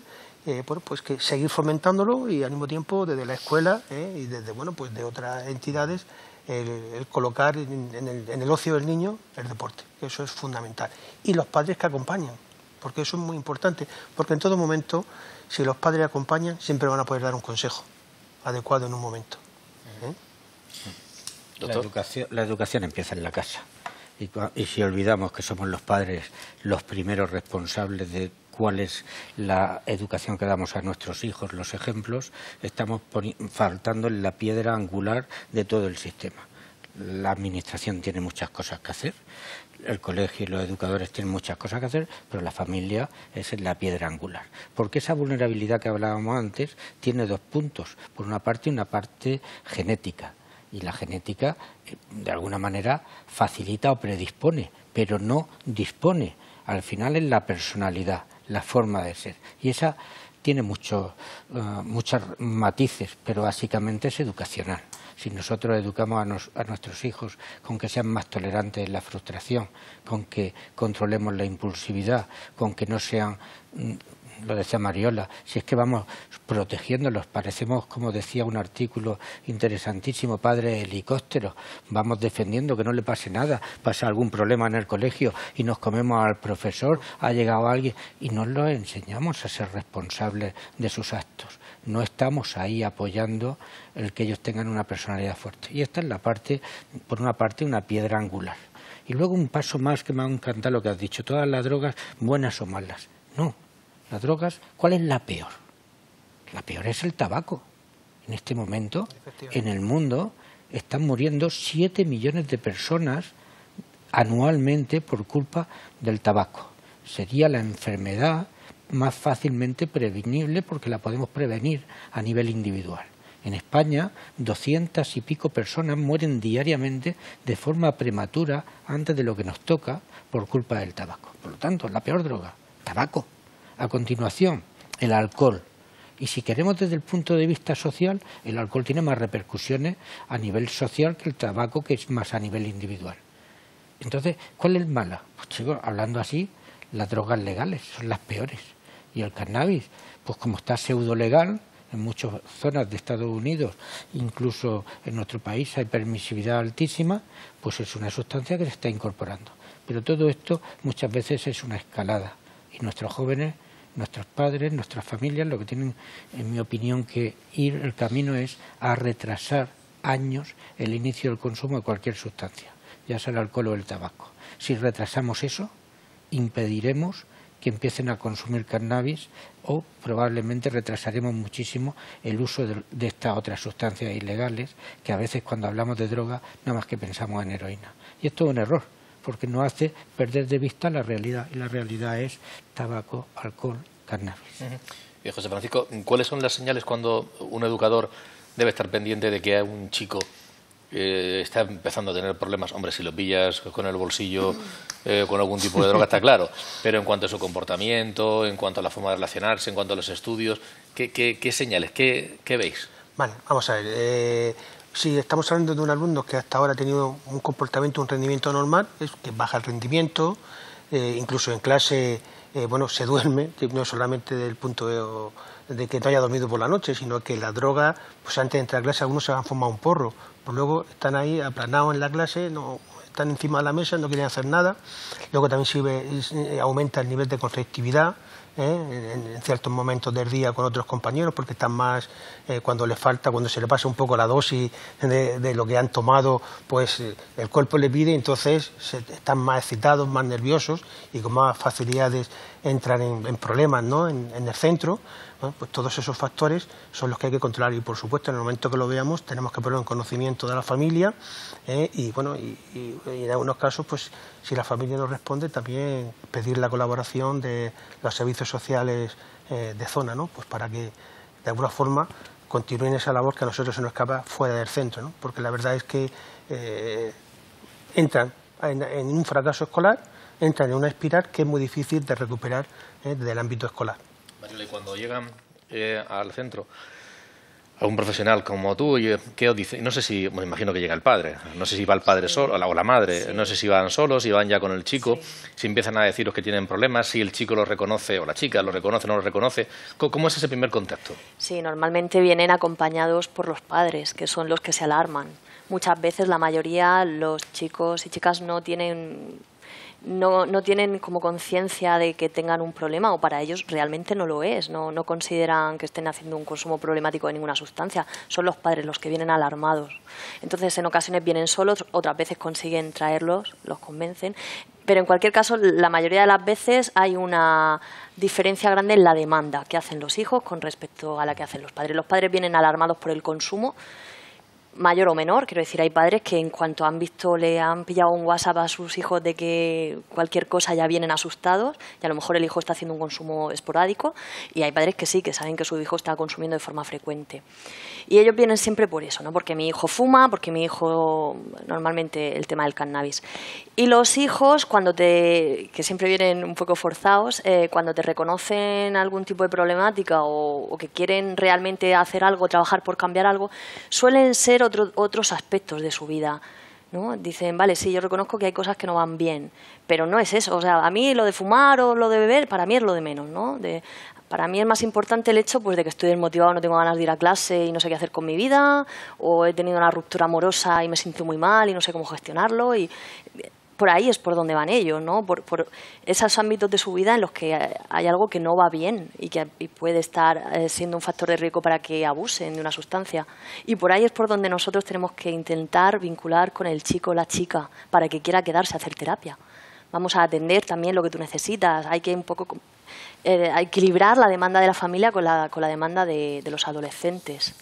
bueno, pues que seguir fomentándolo y al mismo tiempo desde la escuela y desde, bueno, pues de otras entidades el colocar en el ocio del niño el deporte, que eso es fundamental. Y los padres que acompañan, porque eso es muy importante, porque en todo momento, si los padres acompañan, siempre van a poder dar un consejo adecuado en un momento. La educación empieza en la casa. Y si olvidamos que somos los padres los primeros responsables de cuál es la educación que damos a nuestros hijos, los ejemplos, estamos faltando en la piedra angular de todo el sistema. La administración tiene muchas cosas que hacer, el colegio y los educadores tienen muchas cosas que hacer, pero la familia es la piedra angular. Porque esa vulnerabilidad que hablábamos antes tiene dos puntos. Por una parte genética. Y la genética, de alguna manera, facilita o predispone, pero no dispone. Al final es la personalidad, la forma de ser. Y esa tiene muchos matices, pero básicamente es educacional. Si nosotros educamos a nuestros hijos con que sean más tolerantes en la frustración, con que controlemos la impulsividad, con que no sean... Lo decía Mariola, si es que vamos protegiéndolos, parecemos, como decía un artículo interesantísimo, padres helicópteros, vamos defendiendo que no le pase nada, pasa algún problema en el colegio y nos comemos al profesor, ha llegado alguien y no los enseñamos a ser responsables de sus actos. No estamos ahí apoyando el que ellos tengan una personalidad fuerte. Y esta es la parte, por una parte, una piedra angular. Y luego un paso más que me ha encantado lo que has dicho, todas las drogas, buenas o malas. No. Las drogas, ¿cuál es la peor? La peor es el tabaco. En este momento, en el mundo, están muriendo 7 millones de personas anualmente por culpa del tabaco. Sería la enfermedad más fácilmente prevenible porque la podemos prevenir a nivel individual. En España, 200 y pico personas mueren diariamente de forma prematura antes de lo que nos toca por culpa del tabaco. Por lo tanto, la peor droga, tabaco. A continuación, el alcohol. Y si queremos desde el punto de vista social, el alcohol tiene más repercusiones a nivel social que el tabaco, que es más a nivel individual. Entonces, ¿cuál es mala? Pues chicos, hablando así, las drogas legales son las peores. Y el cannabis, pues como está pseudo legal, en muchas zonas de Estados Unidos, incluso en nuestro país hay permisividad altísima, pues es una sustancia que se está incorporando. Pero todo esto muchas veces es una escalada. Y nuestros jóvenes, nuestros padres, nuestras familias, lo que tienen, en mi opinión, que ir el camino es a retrasar años el inicio del consumo de cualquier sustancia, ya sea el alcohol o el tabaco. Si retrasamos eso, impediremos que empiecen a consumir cannabis o probablemente retrasaremos muchísimo el uso de estas otras sustancias ilegales, que a veces cuando hablamos de droga nada más que pensamos en heroína. Y esto es un error, porque nos hace perder de vista la realidad, y la realidad es tabaco, alcohol, cannabis. Y José Francisco, ¿cuáles son las señales cuando un educador debe estar pendiente de que un chico está empezando a tener problemas? Hombre, si lo pillas con el bolsillo, con algún tipo de droga, está claro, pero en cuanto a su comportamiento, en cuanto a la forma de relacionarse, en cuanto a los estudios, ¿qué señales, qué veis? Vale, vamos a ver. Si estamos hablando de un alumno que hasta ahora ha tenido un comportamiento, un rendimiento normal, es que baja el rendimiento, incluso en clase, bueno, se duerme, no solamente del punto de que no haya dormido por la noche, sino que la droga, pues antes de entrar a clase algunos se han fumado un porro, pues luego están ahí aplanados en la clase, no están encima de la mesa, no quieren hacer nada. Luego también aumenta el nivel de conflictividad en ciertos momentos del día con otros compañeros, porque están más, cuando les falta, cuando se le pasa un poco la dosis de lo que han tomado, pues el cuerpo le pide, entonces están más excitados, más nerviosos y con más facilidades entran en problemas, ¿no? en el centro. Bueno, pues todos esos factores son los que hay que controlar y, por supuesto, en el momento que lo veamos tenemos que ponerlo en conocimiento de la familia y en algunos casos, pues si la familia no responde, también pedir la colaboración de los servicios sociales de zona, ¿no? Pues para que de alguna forma continúen esa labor que a nosotros se nos escapa fuera del centro, ¿no? Porque la verdad es que entran en un fracaso escolar, entran en una espiral que es muy difícil de recuperar desde el ámbito escolar. Mariola, y cuando llegan al centro a un profesional como tú, ¿qué os dice? No sé si, me imagino que llega el padre, no sé si va el padre solo o la madre, sí. No sé si van solos, si van ya con el chico, sí. Si empiezan a deciros que tienen problemas, si el chico lo reconoce o la chica lo reconoce o no lo reconoce. ¿Cómo es ese primer contacto? Sí, normalmente vienen acompañados por los padres, que son los que se alarman. Muchas veces, la mayoría, los chicos y chicas no tienen como conciencia de que tengan un problema, o para ellos realmente no lo es, no consideran que estén haciendo un consumo problemático de ninguna sustancia. Son los padres los que vienen alarmados. Entonces, en ocasiones vienen solos, otras veces consiguen traerlos, los convencen, pero en cualquier caso, la mayoría de las veces hay una diferencia grande en la demanda que hacen los hijos con respecto a la que hacen los padres. Los padres vienen alarmados por el consumo, mayor o menor, quiero decir, hay padres que en cuanto han visto, le han pillado un WhatsApp a sus hijos de que cualquier cosa ya vienen asustados y a lo mejor el hijo está haciendo un consumo esporádico, y hay padres que sí, que saben que su hijo está consumiendo de forma frecuente. Y ellos vienen siempre por eso, ¿no? Porque mi hijo fuma, porque mi hijo, normalmente el tema del cannabis. Y los hijos, que siempre vienen un poco forzados, cuando te reconocen algún tipo de problemática o que quieren realmente hacer algo, trabajar por cambiar algo, suelen ser otros aspectos de su vida, ¿no? Dicen, vale, sí, yo reconozco que hay cosas que no van bien, pero no es eso. O sea, a mí lo de fumar o lo de beber, para mí es lo de menos, ¿no? Para mí es más importante el hecho, pues, de que estoy desmotivado, no tengo ganas de ir a clase y no sé qué hacer con mi vida, o he tenido una ruptura amorosa y me siento muy mal y no sé cómo gestionarlo, y por ahí es por donde van ellos, ¿no? Por esos ámbitos de su vida en los que hay algo que no va bien y que puede estar siendo un factor de riesgo para que abusen de una sustancia. Y por ahí es por donde nosotros tenemos que intentar vincular con el chico o la chica para que quiera quedarse a hacer terapia. Vamos a atender también lo que tú necesitas. Hay que un poco equilibrar la demanda de la familia con la demanda de los adolescentes.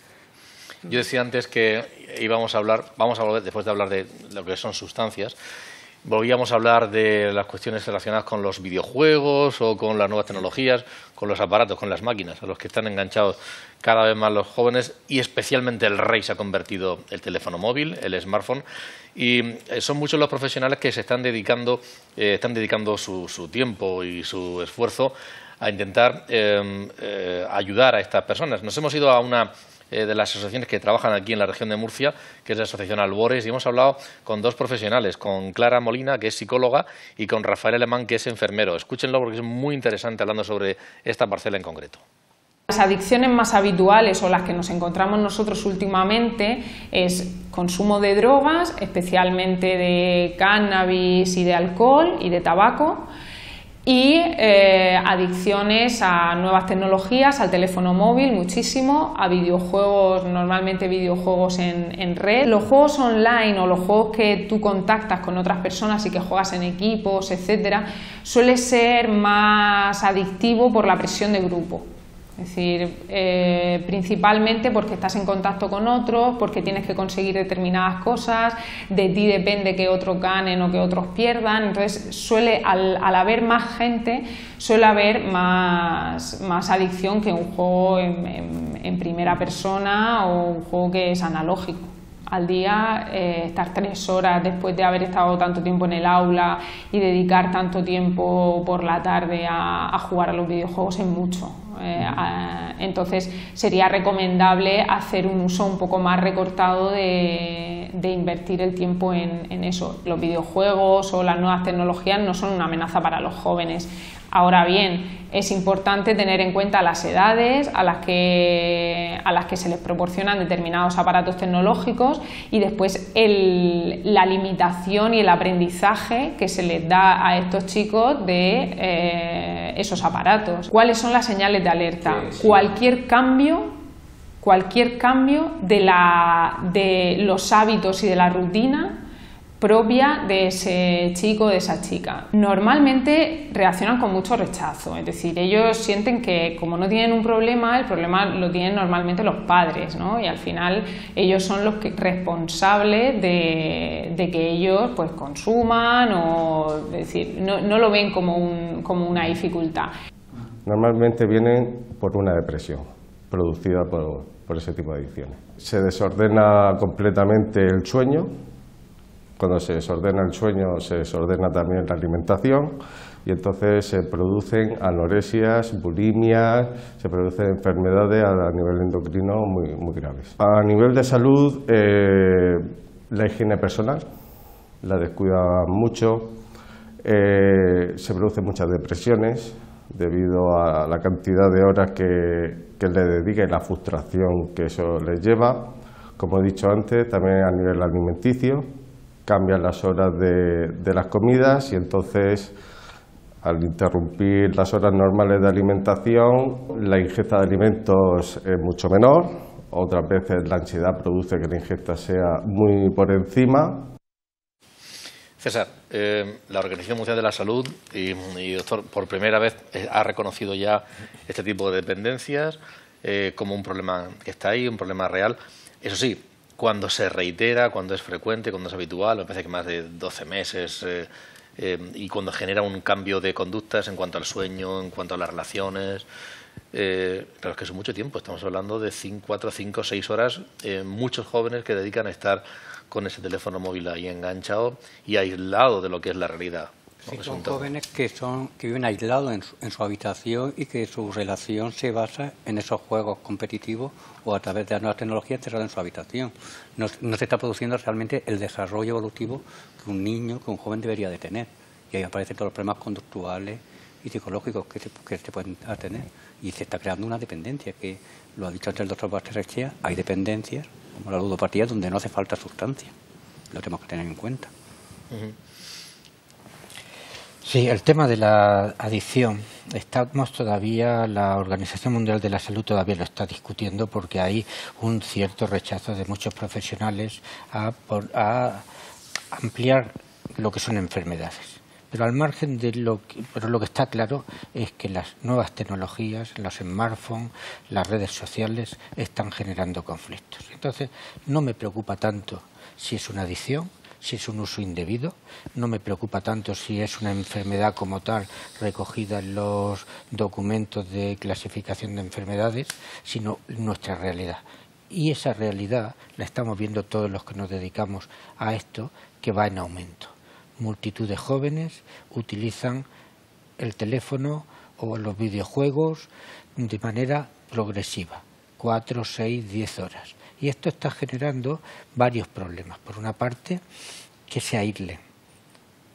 Yo decía antes que vamos a volver, después de hablar de lo que son sustancias, volvíamos a hablar de las cuestiones relacionadas con los videojuegos o con las nuevas tecnologías, con los aparatos, con las máquinas, a los que están enganchados cada vez más los jóvenes, y especialmente el rey se ha convertido el teléfono móvil, el smartphone, y son muchos los profesionales que se están dedicando su tiempo y su esfuerzo a intentar ayudar a estas personas. Nos hemos ido a una de las asociaciones que trabajan aquí en la región de Murcia, que es la Asociación Albores, y hemos hablado con dos profesionales, con Clara Molina, que es psicóloga, y con Rafael Alemán, que es enfermero. Escúchenlo porque es muy interesante hablando sobre esta parcela en concreto. Las adicciones más habituales o las que nos encontramos nosotros últimamente es consumo de drogas, especialmente de cannabis y de alcohol y de tabaco, y adicciones a nuevas tecnologías, al teléfono móvil muchísimo, a videojuegos, normalmente videojuegos en red. Los juegos online o los juegos que tú contactas con otras personas y que juegas en equipos, etcétera, suele ser más adictivo por la presión de grupo. Es decir, principalmente porque estás en contacto con otros, porque tienes que conseguir determinadas cosas, de ti depende que otros ganen o que otros pierdan. Entonces, al haber más gente, suele haber más adicción que un juego en primera persona o un juego que es analógico. Al día, estar 3 horas después de haber estado tanto tiempo en el aula y dedicar tanto tiempo por la tarde a jugar a los videojuegos es mucho. Entonces sería recomendable hacer un uso un poco más recortado de invertir el tiempo en eso. Los videojuegos o las nuevas tecnologías no son una amenaza para los jóvenes. Ahora bien, es importante tener en cuenta las edades a las que se les proporcionan determinados aparatos tecnológicos y después la limitación y el aprendizaje que se les da a estos chicos de esos aparatos. ¿Cuáles son las señales de alerta? Sí. Cualquier cambio de los hábitos y de la rutina propia de ese chico o de esa chica. Normalmente reaccionan con mucho rechazo, es decir, ellos sienten que como no tienen un problema, el problema lo tienen normalmente los padres, ¿no? Y al final ellos son los responsables de que ellos pues consuman o, es decir, no lo ven como una dificultad. Normalmente vienen por una depresión producida por ese tipo de adicciones. Se desordena completamente el sueño. Cuando se desordena el sueño, se desordena también la alimentación y entonces se producen anoresias, bulimias, se producen enfermedades a nivel endocrino muy graves. A nivel de salud, la higiene personal la descuida mucho, se producen muchas depresiones debido a la cantidad de horas que le dedica y la frustración que eso les lleva. Como he dicho antes, también a nivel alimenticio, cambian las horas de las comidas y entonces al interrumpir las horas normales de alimentación la ingesta de alimentos es mucho menor, otras veces la ansiedad produce que la ingesta sea muy por encima. César, la Organización Mundial de la Salud y doctor, por primera vez ha reconocido ya este tipo de dependencias como un problema que está ahí, un problema real. Eso sí, cuando se reitera, cuando es frecuente, cuando es habitual, me parece que más de 12 meses, y cuando genera un cambio de conductas en cuanto al sueño, en cuanto a las relaciones, pero es que es mucho tiempo, estamos hablando de 4, 5, 6 horas, muchos jóvenes que dedican a estar con ese teléfono móvil ahí enganchado y aislado de lo que es la realidad. Sí, son jóvenes que viven aislados en su habitación y que su relación se basa en esos juegos competitivos o a través de las nuevas tecnologías cerradas en su habitación. No se está produciendo realmente el desarrollo evolutivo que un niño, que un joven debería de tener. Y ahí aparecen todos los problemas conductuales y psicológicos que se pueden tener. Y se está creando una dependencia, que lo ha dicho antes el doctor Basterrechea, hay dependencias, como la ludopatía, donde no hace falta sustancia. Lo tenemos que tener en cuenta. Sí, el tema de la adicción, estamos todavía, la Organización Mundial de la Salud todavía lo está discutiendo porque hay un cierto rechazo de muchos profesionales a ampliar lo que son enfermedades. Pero al margen de lo que está claro es que las nuevas tecnologías, los smartphones, las redes sociales están generando conflictos. Entonces, no me preocupa tanto si es una adicción, si es un uso indebido, no me preocupa tanto si es una enfermedad como tal recogida en los documentos de clasificación de enfermedades, sino nuestra realidad. Y esa realidad la estamos viendo todos los que nos dedicamos a esto, que va en aumento. Multitud de jóvenes utilizan el teléfono o los videojuegos de manera progresiva, 4, 6, 10 horas. Y esto está generando varios problemas. Por una parte, que se aíslen,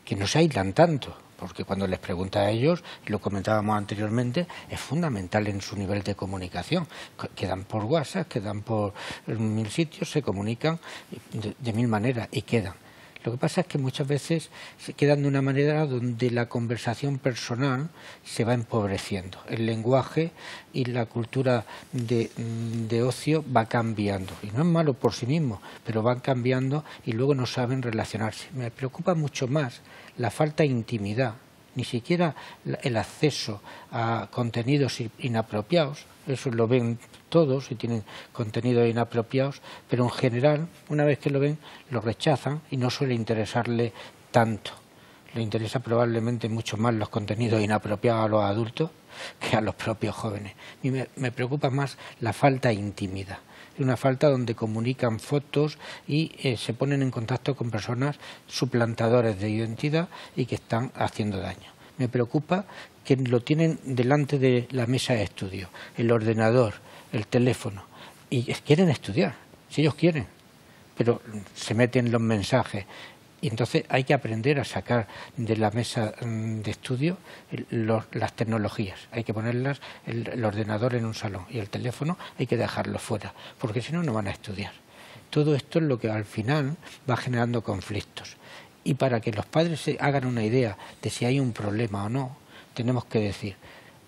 que no se aíslan tanto, porque cuando les pregunta a ellos, y lo comentábamos anteriormente, es fundamental en su nivel de comunicación. Quedan por WhatsApp, quedan por 1000 sitios, se comunican de 1000 maneras y quedan. Lo que pasa es que muchas veces se quedan de una manera donde la conversación personal se va empobreciendo. El lenguaje y la cultura de ocio va cambiando. Y no es malo por sí mismo, pero van cambiando y luego no saben relacionarse. Me preocupa mucho más la falta de intimidad, ni siquiera el acceso a contenidos inapropiados. Eso lo ven todos y tienen contenidos inapropiados, pero en general, una vez que lo ven, lo rechazan y no suele interesarle tanto. Le interesa probablemente mucho más los contenidos inapropiados a los adultos que a los propios jóvenes. Y me preocupa más la falta de intimidad. Una falta donde comunican fotos y se ponen en contacto con personas suplantadores de identidad y que están haciendo daño. Me preocupa que lo tienen delante de la mesa de estudio, el ordenador, el teléfono, y quieren estudiar, si ellos quieren, pero se meten los mensajes. Y entonces hay que aprender a sacar de la mesa de estudio las tecnologías. Hay que ponerlas, el ordenador en un salón y el teléfono hay que dejarlo fuera, porque si no, no van a estudiar. Todo esto es lo que al final va generando conflictos. Y para que los padres se hagan una idea de si hay un problema o no, tenemos que decir,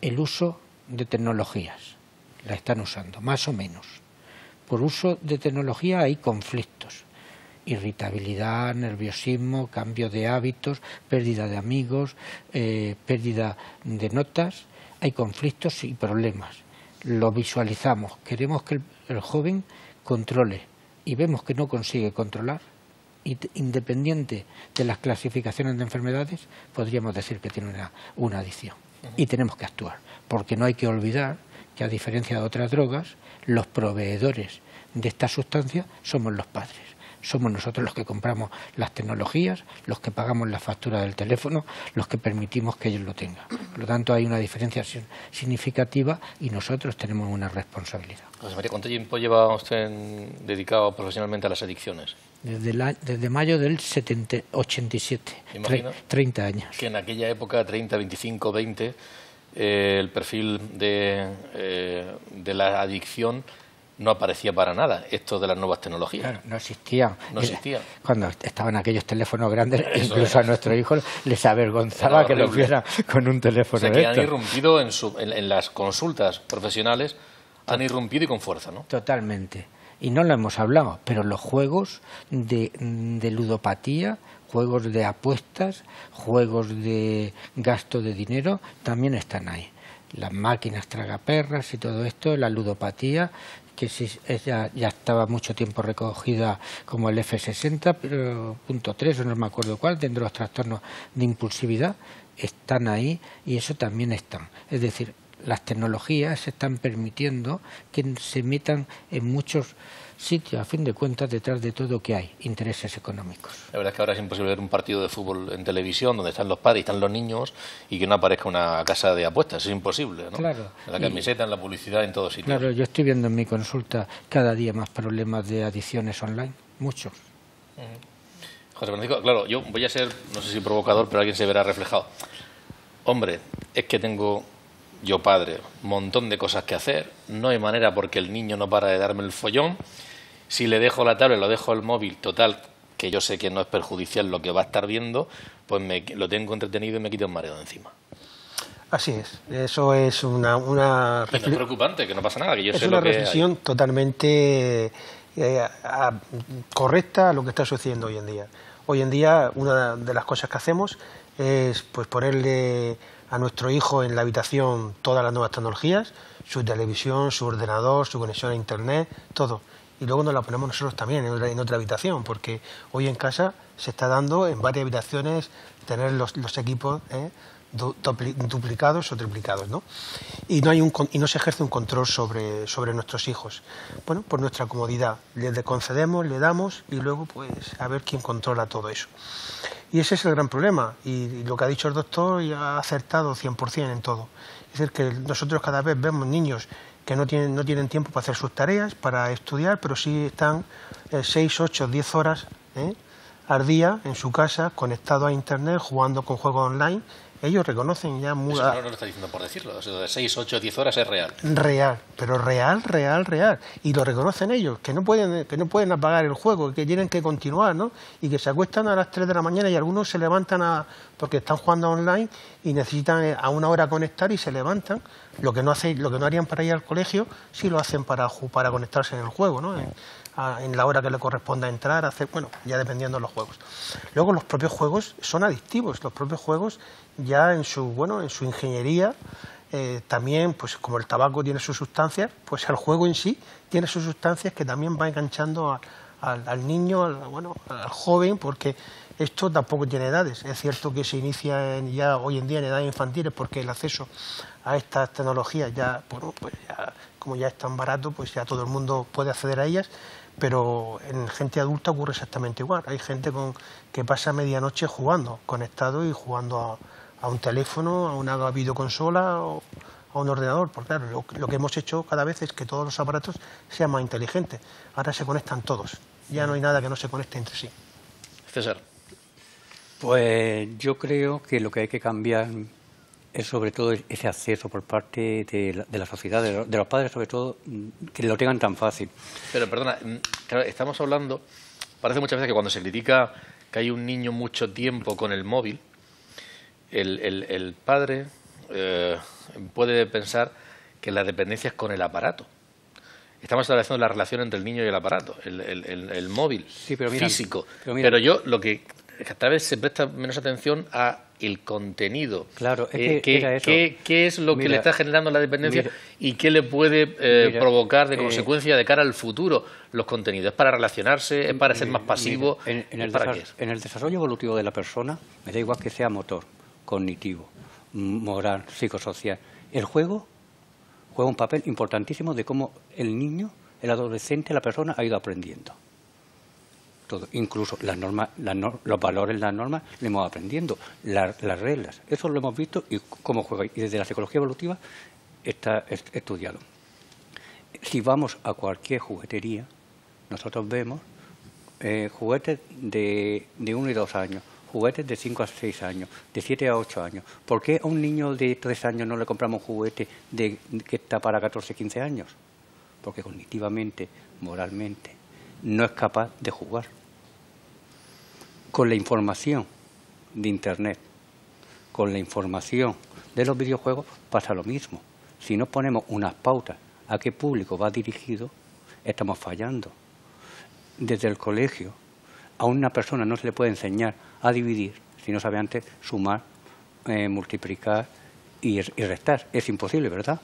el uso de tecnologías, la están usando, más o menos. Por uso de tecnología hay conflictos. Irritabilidad, nerviosismo, cambio de hábitos, pérdida de amigos, pérdida de notas, hay conflictos y problemas. Lo visualizamos, queremos que el joven controle y vemos que no consigue controlar, independiente de las clasificaciones de enfermedades, podríamos decir que tiene una adicción. Y tenemos que actuar, porque no hay que olvidar que a diferencia de otras drogas, los proveedores de esta sustancia somos los padres. Somos nosotros los que compramos las tecnologías, los que pagamos la factura del teléfono, los que permitimos que ellos lo tengan. Por lo tanto, hay una diferencia significativa y nosotros tenemos una responsabilidad. José María, ¿cuánto tiempo lleva usted dedicado profesionalmente a las adicciones? Desde mayo del 87, 30 años. Que en aquella época, 30, 25, 20, el perfil de la adicción no aparecía para nada, esto de las nuevas tecnologías. Claro, no existían. No existía. Cuando estaban aquellos teléfonos grandes, incluso a nuestros hijos les avergonzaba que los vieran con un teléfono. O sea, que han irrumpido en las consultas profesionales, han irrumpido y con fuerza, ¿no? Totalmente. Y no lo hemos hablado, pero los juegos de ludopatía, juegos de apuestas, juegos de gasto de dinero, también están ahí. Las máquinas tragaperras y todo esto, la ludopatía, que ya estaba mucho tiempo recogida como el F60, pero .3, o no me acuerdo cuál, dentro de los trastornos de impulsividad, están ahí y eso también están. Es decir, las tecnologías están permitiendo que se metan en muchos sitios, a fin de cuentas, detrás de todo que hay intereses económicos. La verdad es que ahora es imposible ver un partido de fútbol en televisión donde están los padres y están los niños y que no aparezca una casa de apuestas, es imposible, ¿no? Claro. En la camiseta, en la publicidad, en todos sitios. Claro, yo estoy viendo en mi consulta cada día más problemas de adicciones online, muchos. José Francisco, claro, yo voy a ser, no sé si provocador, pero alguien se verá reflejado. Hombre, es que tengo yo, padre, un montón de cosas que hacer, no hay manera porque el niño no para de darme el follón. Si le dejo la tablet, lo dejo el móvil, total, que yo sé que no es perjudicial lo que va a estar viendo, pues lo tengo entretenido y me quito un mareo de encima. Así es, eso es una y no es preocupante, que no pasa nada, que yo sé lo que hay. Es una reflexión totalmente correcta a lo que está sucediendo hoy en día. Hoy en día, una de las cosas que hacemos es pues ponerle a nuestro hijo en la habitación todas las nuevas tecnologías, su televisión, su ordenador, su conexión a internet, todo. Y luego nos la ponemos nosotros también en otra habitación, porque hoy en casa se está dando en varias habitaciones tener los equipos duplicados o triplicados, ¿no? Y no se ejerce un control sobre nuestros hijos. Bueno, por nuestra comodidad, le concedemos, le damos y luego pues a ver quién controla todo eso. Y ese es el gran problema, y lo que ha dicho el doctor ya ha acertado 100% en todo. Es decir, que nosotros cada vez vemos niños que no tienen tiempo para hacer sus tareas, para estudiar, pero sí están 6, 8, 10 horas al día en su casa, conectados a internet, jugando con juegos online. Ellos reconocen ya... Eso no lo está diciendo por decirlo, o sea, de 6, 8, 10 horas es real. Real, pero real. Y lo reconocen ellos, que no pueden apagar el juego, que tienen que continuar, ¿no? Y que se acuestan a las 3 de la mañana y algunos se levantan porque están jugando online y necesitan a una hora conectar y se levantan. Lo que no harían para ir al colegio, sí lo hacen para conectarse en el juego, ¿no? En la hora que le corresponda entrar, bueno, ya dependiendo de los juegos. Luego los propios juegos son adictivos, los propios juegos ya en su ingeniería también, pues como el tabaco tiene sus sustancias, pues el juego en sí tiene sus sustancias que también va enganchando al niño, al joven, porque esto tampoco tiene edades. Es cierto que se inicia ya hoy en día en edades infantiles porque el acceso a estas tecnologías ya, bueno, pues ya, como ya es tan barato, pues ya todo el mundo puede acceder a ellas. Pero en gente adulta ocurre exactamente igual. Hay gente que pasa medianoche jugando, conectado y jugando a un teléfono, a una videoconsola o a un ordenador. Porque claro, lo que hemos hecho cada vez es que todos los aparatos sean más inteligentes. Ahora se conectan todos. Ya no hay nada que no se conecte entre sí. César. Pues yo creo que lo que hay que cambiar es sobre todo ese acceso por parte de la sociedad, de los padres sobre todo, que lo tengan tan fácil. Pero perdona, claro, estamos hablando, parece muchas veces que cuando se critica que hay un niño mucho tiempo con el móvil, el padre puede pensar que la dependencia es con el aparato. Estamos estableciendo la relación entre el niño y el aparato, el móvil Sí, pero mira, físico. pero yo lo que cada vez se presta menos atención a el contenido. Claro, es que era eso. ¿Qué es lo que le está generando la dependencia y qué le puede provocar de consecuencia de cara al futuro los contenidos? ¿Es para relacionarse? ¿Es para ser más pasivo? En el desarrollo evolutivo de la persona, me da igual que sea motor, cognitivo, moral, psicosocial. El juego juega un papel importantísimo de cómo el niño, el adolescente, la persona ha ido aprendiendo. Todo, incluso las normas, los valores, las normas, lo hemos aprendiendo, las reglas. Eso lo hemos visto y cómo juega. Y desde la psicología evolutiva está estudiado. Si vamos a cualquier juguetería, nosotros vemos juguetes de 1 y 2 años, juguetes de 5 a 6 años, de 7 a 8 años. ¿Por qué a un niño de 3 años no le compramos un juguete que está para 14, 15 años? Porque cognitivamente, moralmente, no es capaz de jugar. Con la información de Internet, con la información de los videojuegos, pasa lo mismo. Si no ponemos unas pautas a qué público va dirigido, estamos fallando. Desde el colegio, a una persona no se le puede enseñar a dividir si no sabe antes sumar, multiplicar y restar. Es imposible, ¿verdad?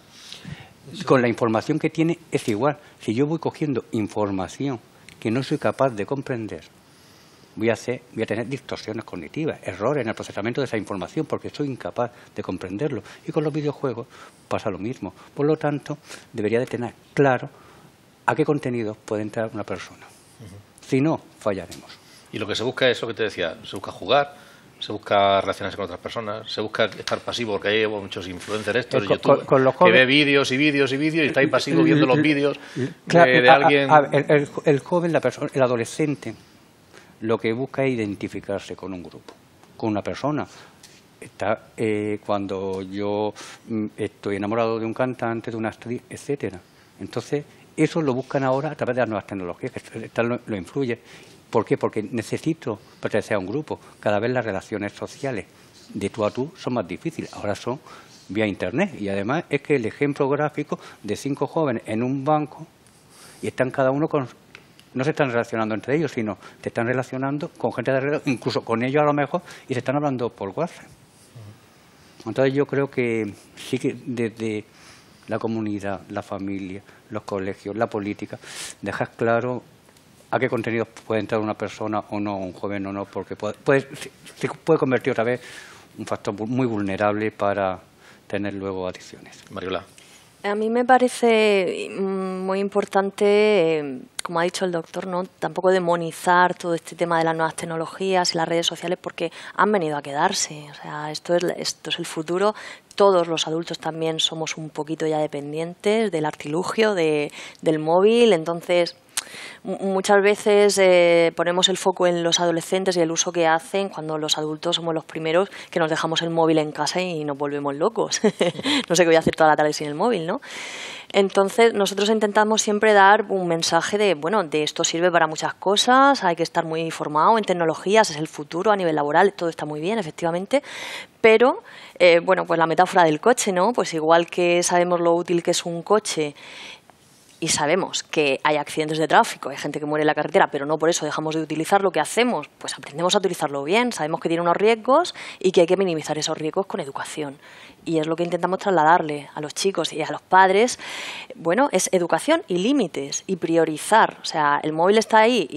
Con la información que tiene es igual. Si yo voy cogiendo información que no soy capaz de comprender, voy a tener distorsiones cognitivas, errores en el procesamiento de esa información porque soy incapaz de comprenderlo. Y con los videojuegos pasa lo mismo. Por lo tanto, debería de tener claro a qué contenidos puede entrar una persona. Si no, fallaremos. Y lo que se busca es lo que te decía, se busca jugar, se busca relacionarse con otras personas, se busca estar pasivo, porque hay muchos influencers estos de YouTube que ve vídeos y vídeos y vídeos y está ahí pasivo viendo los vídeos de alguien. El joven, la persona, el adolescente, lo que busca es identificarse con un grupo, con una persona. Cuando yo estoy enamorado de un cantante, de una actriz, etcétera. Entonces, eso lo buscan ahora a través de las nuevas tecnologías, que lo influye. ¿Por qué? Porque necesito pertenecer a un grupo. Cada vez las relaciones sociales de tú a tú son más difíciles. Ahora son vía Internet. Y además es que el ejemplo gráfico de 5 jóvenes en un banco y están cada uno con... No se están relacionando entre ellos, sino se están relacionando con gente de alrededor, incluso con ellos a lo mejor, y se están hablando por WhatsApp. Entonces yo creo que sí que desde la comunidad, la familia, los colegios, la política, dejar claro a qué contenidos puede entrar una persona o no, un joven o no, porque se puede convertir otra vez un factor muy vulnerable para tener luego adicciones. Mariola. A mí me parece muy importante, como ha dicho el doctor, ¿no? Tampoco demonizar todo este tema de las nuevas tecnologías y las redes sociales porque han venido a quedarse. O sea, esto es el futuro. Todos los adultos también somos un poquito ya dependientes del artilugio del móvil. Entonces, muchas veces ponemos el foco en los adolescentes y el uso que hacen cuando los adultos somos los primeros que nos dejamos el móvil en casa y nos volvemos locos. No sé qué voy a hacer toda la tarde sin el móvil, ¿no? Entonces, nosotros intentamos siempre dar un mensaje de, bueno, de esto sirve para muchas cosas, hay que estar muy informado en tecnologías, es el futuro a nivel laboral, todo está muy bien, efectivamente, pero, bueno, pues la metáfora del coche, ¿no? Pues igual que sabemos lo útil que es un coche y sabemos que hay accidentes de tráfico, hay gente que muere en la carretera, pero no por eso dejamos de utilizar lo que hacemos, pues aprendemos a utilizarlo bien, sabemos que tiene unos riesgos y que hay que minimizar esos riesgos con educación. Y es lo que intentamos trasladarle a los chicos y a los padres. Bueno, es educación y límites y priorizar. O sea, el móvil está ahí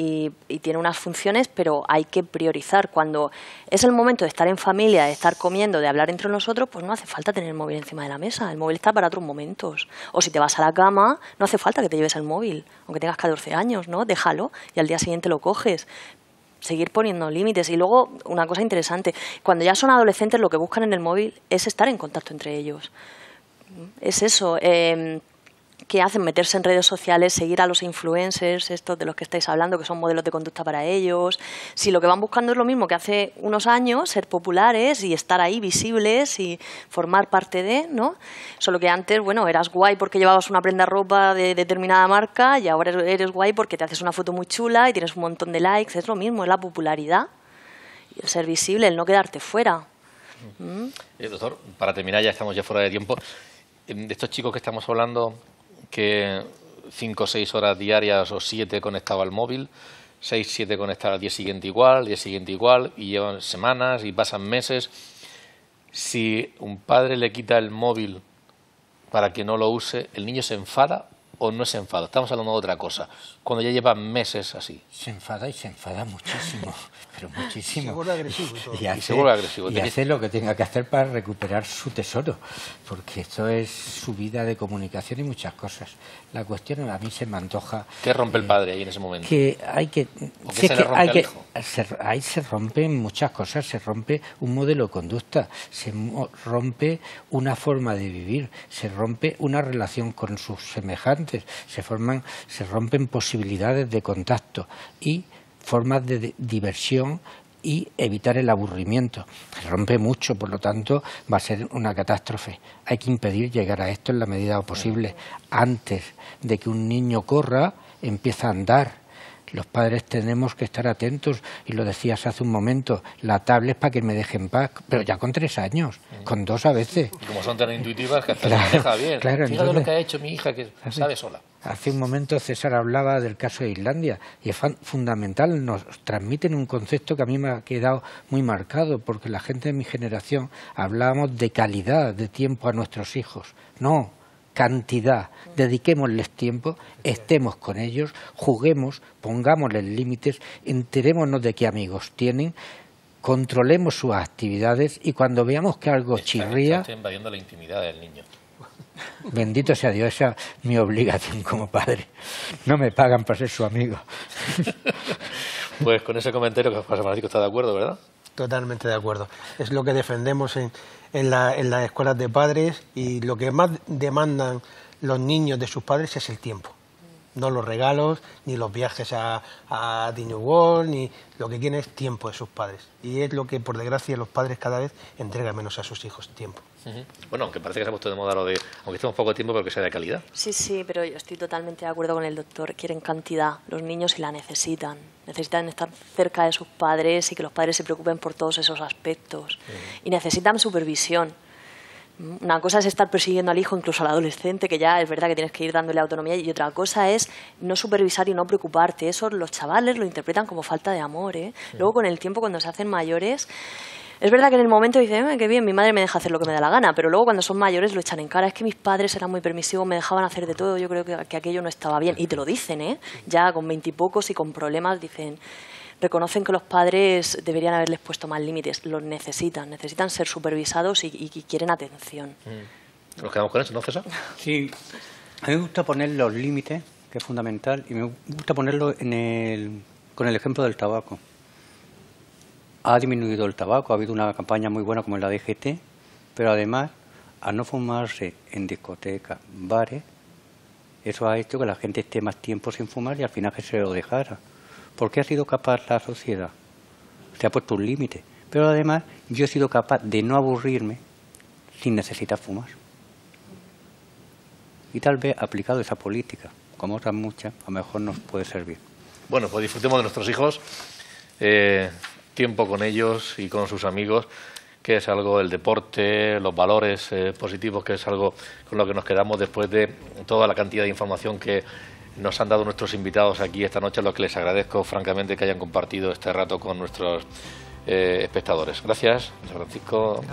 y tiene unas funciones, pero hay que priorizar. Cuando es el momento de estar en familia, de estar comiendo, de hablar entre nosotros, pues no hace falta tener el móvil encima de la mesa. El móvil está para otros momentos. O si te vas a la cama, no hace falta que te lleves el móvil, aunque tengas 14 años, ¿no? Déjalo y al día siguiente lo coges. seguir poniendo límites. Y luego, una cosa interesante, cuando ya son adolescentes lo que buscan en el móvil es estar en contacto entre ellos. Es eso, que hacen meterse en redes sociales, seguir a los influencers, estos de los que estáis hablando, que son modelos de conducta para ellos. Si lo que van buscando es lo mismo que hace unos años, ser populares y estar ahí visibles y formar parte de, ¿no? Solo que antes, bueno, eras guay porque llevabas una prenda de ropa de determinada marca y ahora eres guay porque te haces una foto muy chula y tienes un montón de likes. Es lo mismo, es la popularidad, y el ser visible, el no quedarte fuera. Doctor, para terminar, ya estamos ya fuera de tiempo. De estos chicos que estamos hablando, que 5 o 6 horas diarias o 7 conectados al móvil, 6, 7 conectados al día siguiente igual, y llevan semanas y pasan meses. Si un padre le quita el móvil para que no lo use, ¿el niño se enfada o no se enfada? Estamos hablando de otra cosa. Cuando ya lleva meses así. Se enfada y se enfada muchísimo, pero muchísimo. Se vuelve agresivo y todo. Y se vuelve agresivo. Y hace lo que tenga que hacer para recuperar su tesoro, porque esto es su vida de comunicación y muchas cosas. La cuestión a mí se me antoja... ¿Qué rompe el padre ahí en ese momento? Que hay que... ¿O qué se le rompe al hijo? Ahí se rompen muchas cosas, se rompe un modelo de conducta, se rompe una forma de vivir, se rompe una relación con sus semejantes, se rompen posibilidades de contacto y formas de diversión y evitar el aburrimiento. Se rompe mucho, por lo tanto va a ser una catástrofe. Hay que impedir llegar a esto en la medida posible. Antes de que un niño corra, empieza a andar. Los padres tenemos que estar atentos, y lo decías hace un momento, la tablet para que me deje en paz, pero ya con 3 años, con 2 a veces. Y como son tan intuitivas que hasta se deja bien. Claro, fíjate lo que ha hecho mi hija, que sabe sola. Hace un momento César hablaba del caso de Islandia, y es fundamental, nos transmiten un concepto que a mí me ha quedado muy marcado, porque la gente de mi generación hablábamos de calidad de tiempo a nuestros hijos. No, cantidad, dediquémosles tiempo, estemos con ellos, juguemos, pongámosles límites, enterémonos de qué amigos tienen, controlemos sus actividades, y cuando veamos que algo chirría... Está invadiendo la intimidad del niño. Bendito sea Dios, esa es mi obligación como padre. No me pagan para ser su amigo. Pues con ese comentario que José Francisco está de acuerdo, ¿verdad? Totalmente de acuerdo. Es lo que defendemos en las escuelas de padres, y lo que más demandan los niños de sus padres es el tiempo. No los regalos, ni los viajes a Disney World, ni lo que quieren es tiempo de sus padres. Y es lo que, por desgracia, los padres cada vez entregan menos a sus hijos, tiempo. Bueno, aunque parece que se ha puesto de moda lo de, aunque estemos poco tiempo, pero que sea de calidad. Sí, pero yo estoy totalmente de acuerdo con el doctor. Quieren cantidad, los niños, y la necesitan. Necesitan estar cerca de sus padres y que los padres se preocupen por todos esos aspectos. Y necesitan supervisión. Una cosa es estar persiguiendo al hijo, incluso al adolescente, que ya es verdad que tienes que ir dándole autonomía, y otra cosa es no supervisar y no preocuparte. Eso los chavales lo interpretan como falta de amor, ¿eh? Luego, con el tiempo, cuando se hacen mayores, es verdad que en el momento dicen, qué bien, mi madre me deja hacer lo que me da la gana, pero luego cuando son mayores lo echan en cara. Es que mis padres eran muy permisivos, me dejaban hacer de todo, yo creo que aquello no estaba bien. Y te lo dicen, ¿eh? Ya con 20 y pocos y con problemas, dicen... Reconocen que los padres deberían haberles puesto más límites. Los necesitan ser supervisados y quieren atención. ¿Nos quedamos con eso, no, César? Sí, a mí me gusta poner los límites, que es fundamental, y me gusta ponerlo con el ejemplo del tabaco. Ha disminuido el tabaco, ha habido una campaña muy buena como la DGT, pero además, al no fumarse en discotecas, bares, eso ha hecho que la gente esté más tiempo sin fumar y al final que se lo dejara. ¿Por qué ha sido capaz la sociedad? Se ha puesto un límite. Pero además yo he sido capaz de no aburrirme sin necesitar fumar. Y tal vez aplicado esa política, como otras muchas, a lo mejor nos puede servir. Bueno, pues disfrutemos de nuestros hijos, tiempo con ellos y con sus amigos, que es algo, el deporte, los valores positivos, que es algo con lo que nos quedamos después de toda la cantidad de información que nos han dado nuestros invitados aquí esta noche, a los que les agradezco francamente que hayan compartido este rato con nuestros espectadores. Gracias, José Francisco,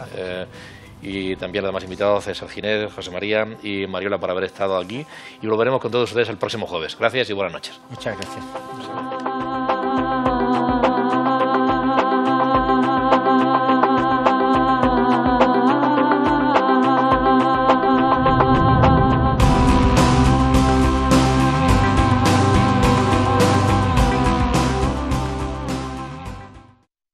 y también a los demás invitados, César Ginés, José María y Mariola, por haber estado aquí, y volveremos con todos ustedes el próximo jueves. Gracias y buenas noches. Muchas gracias.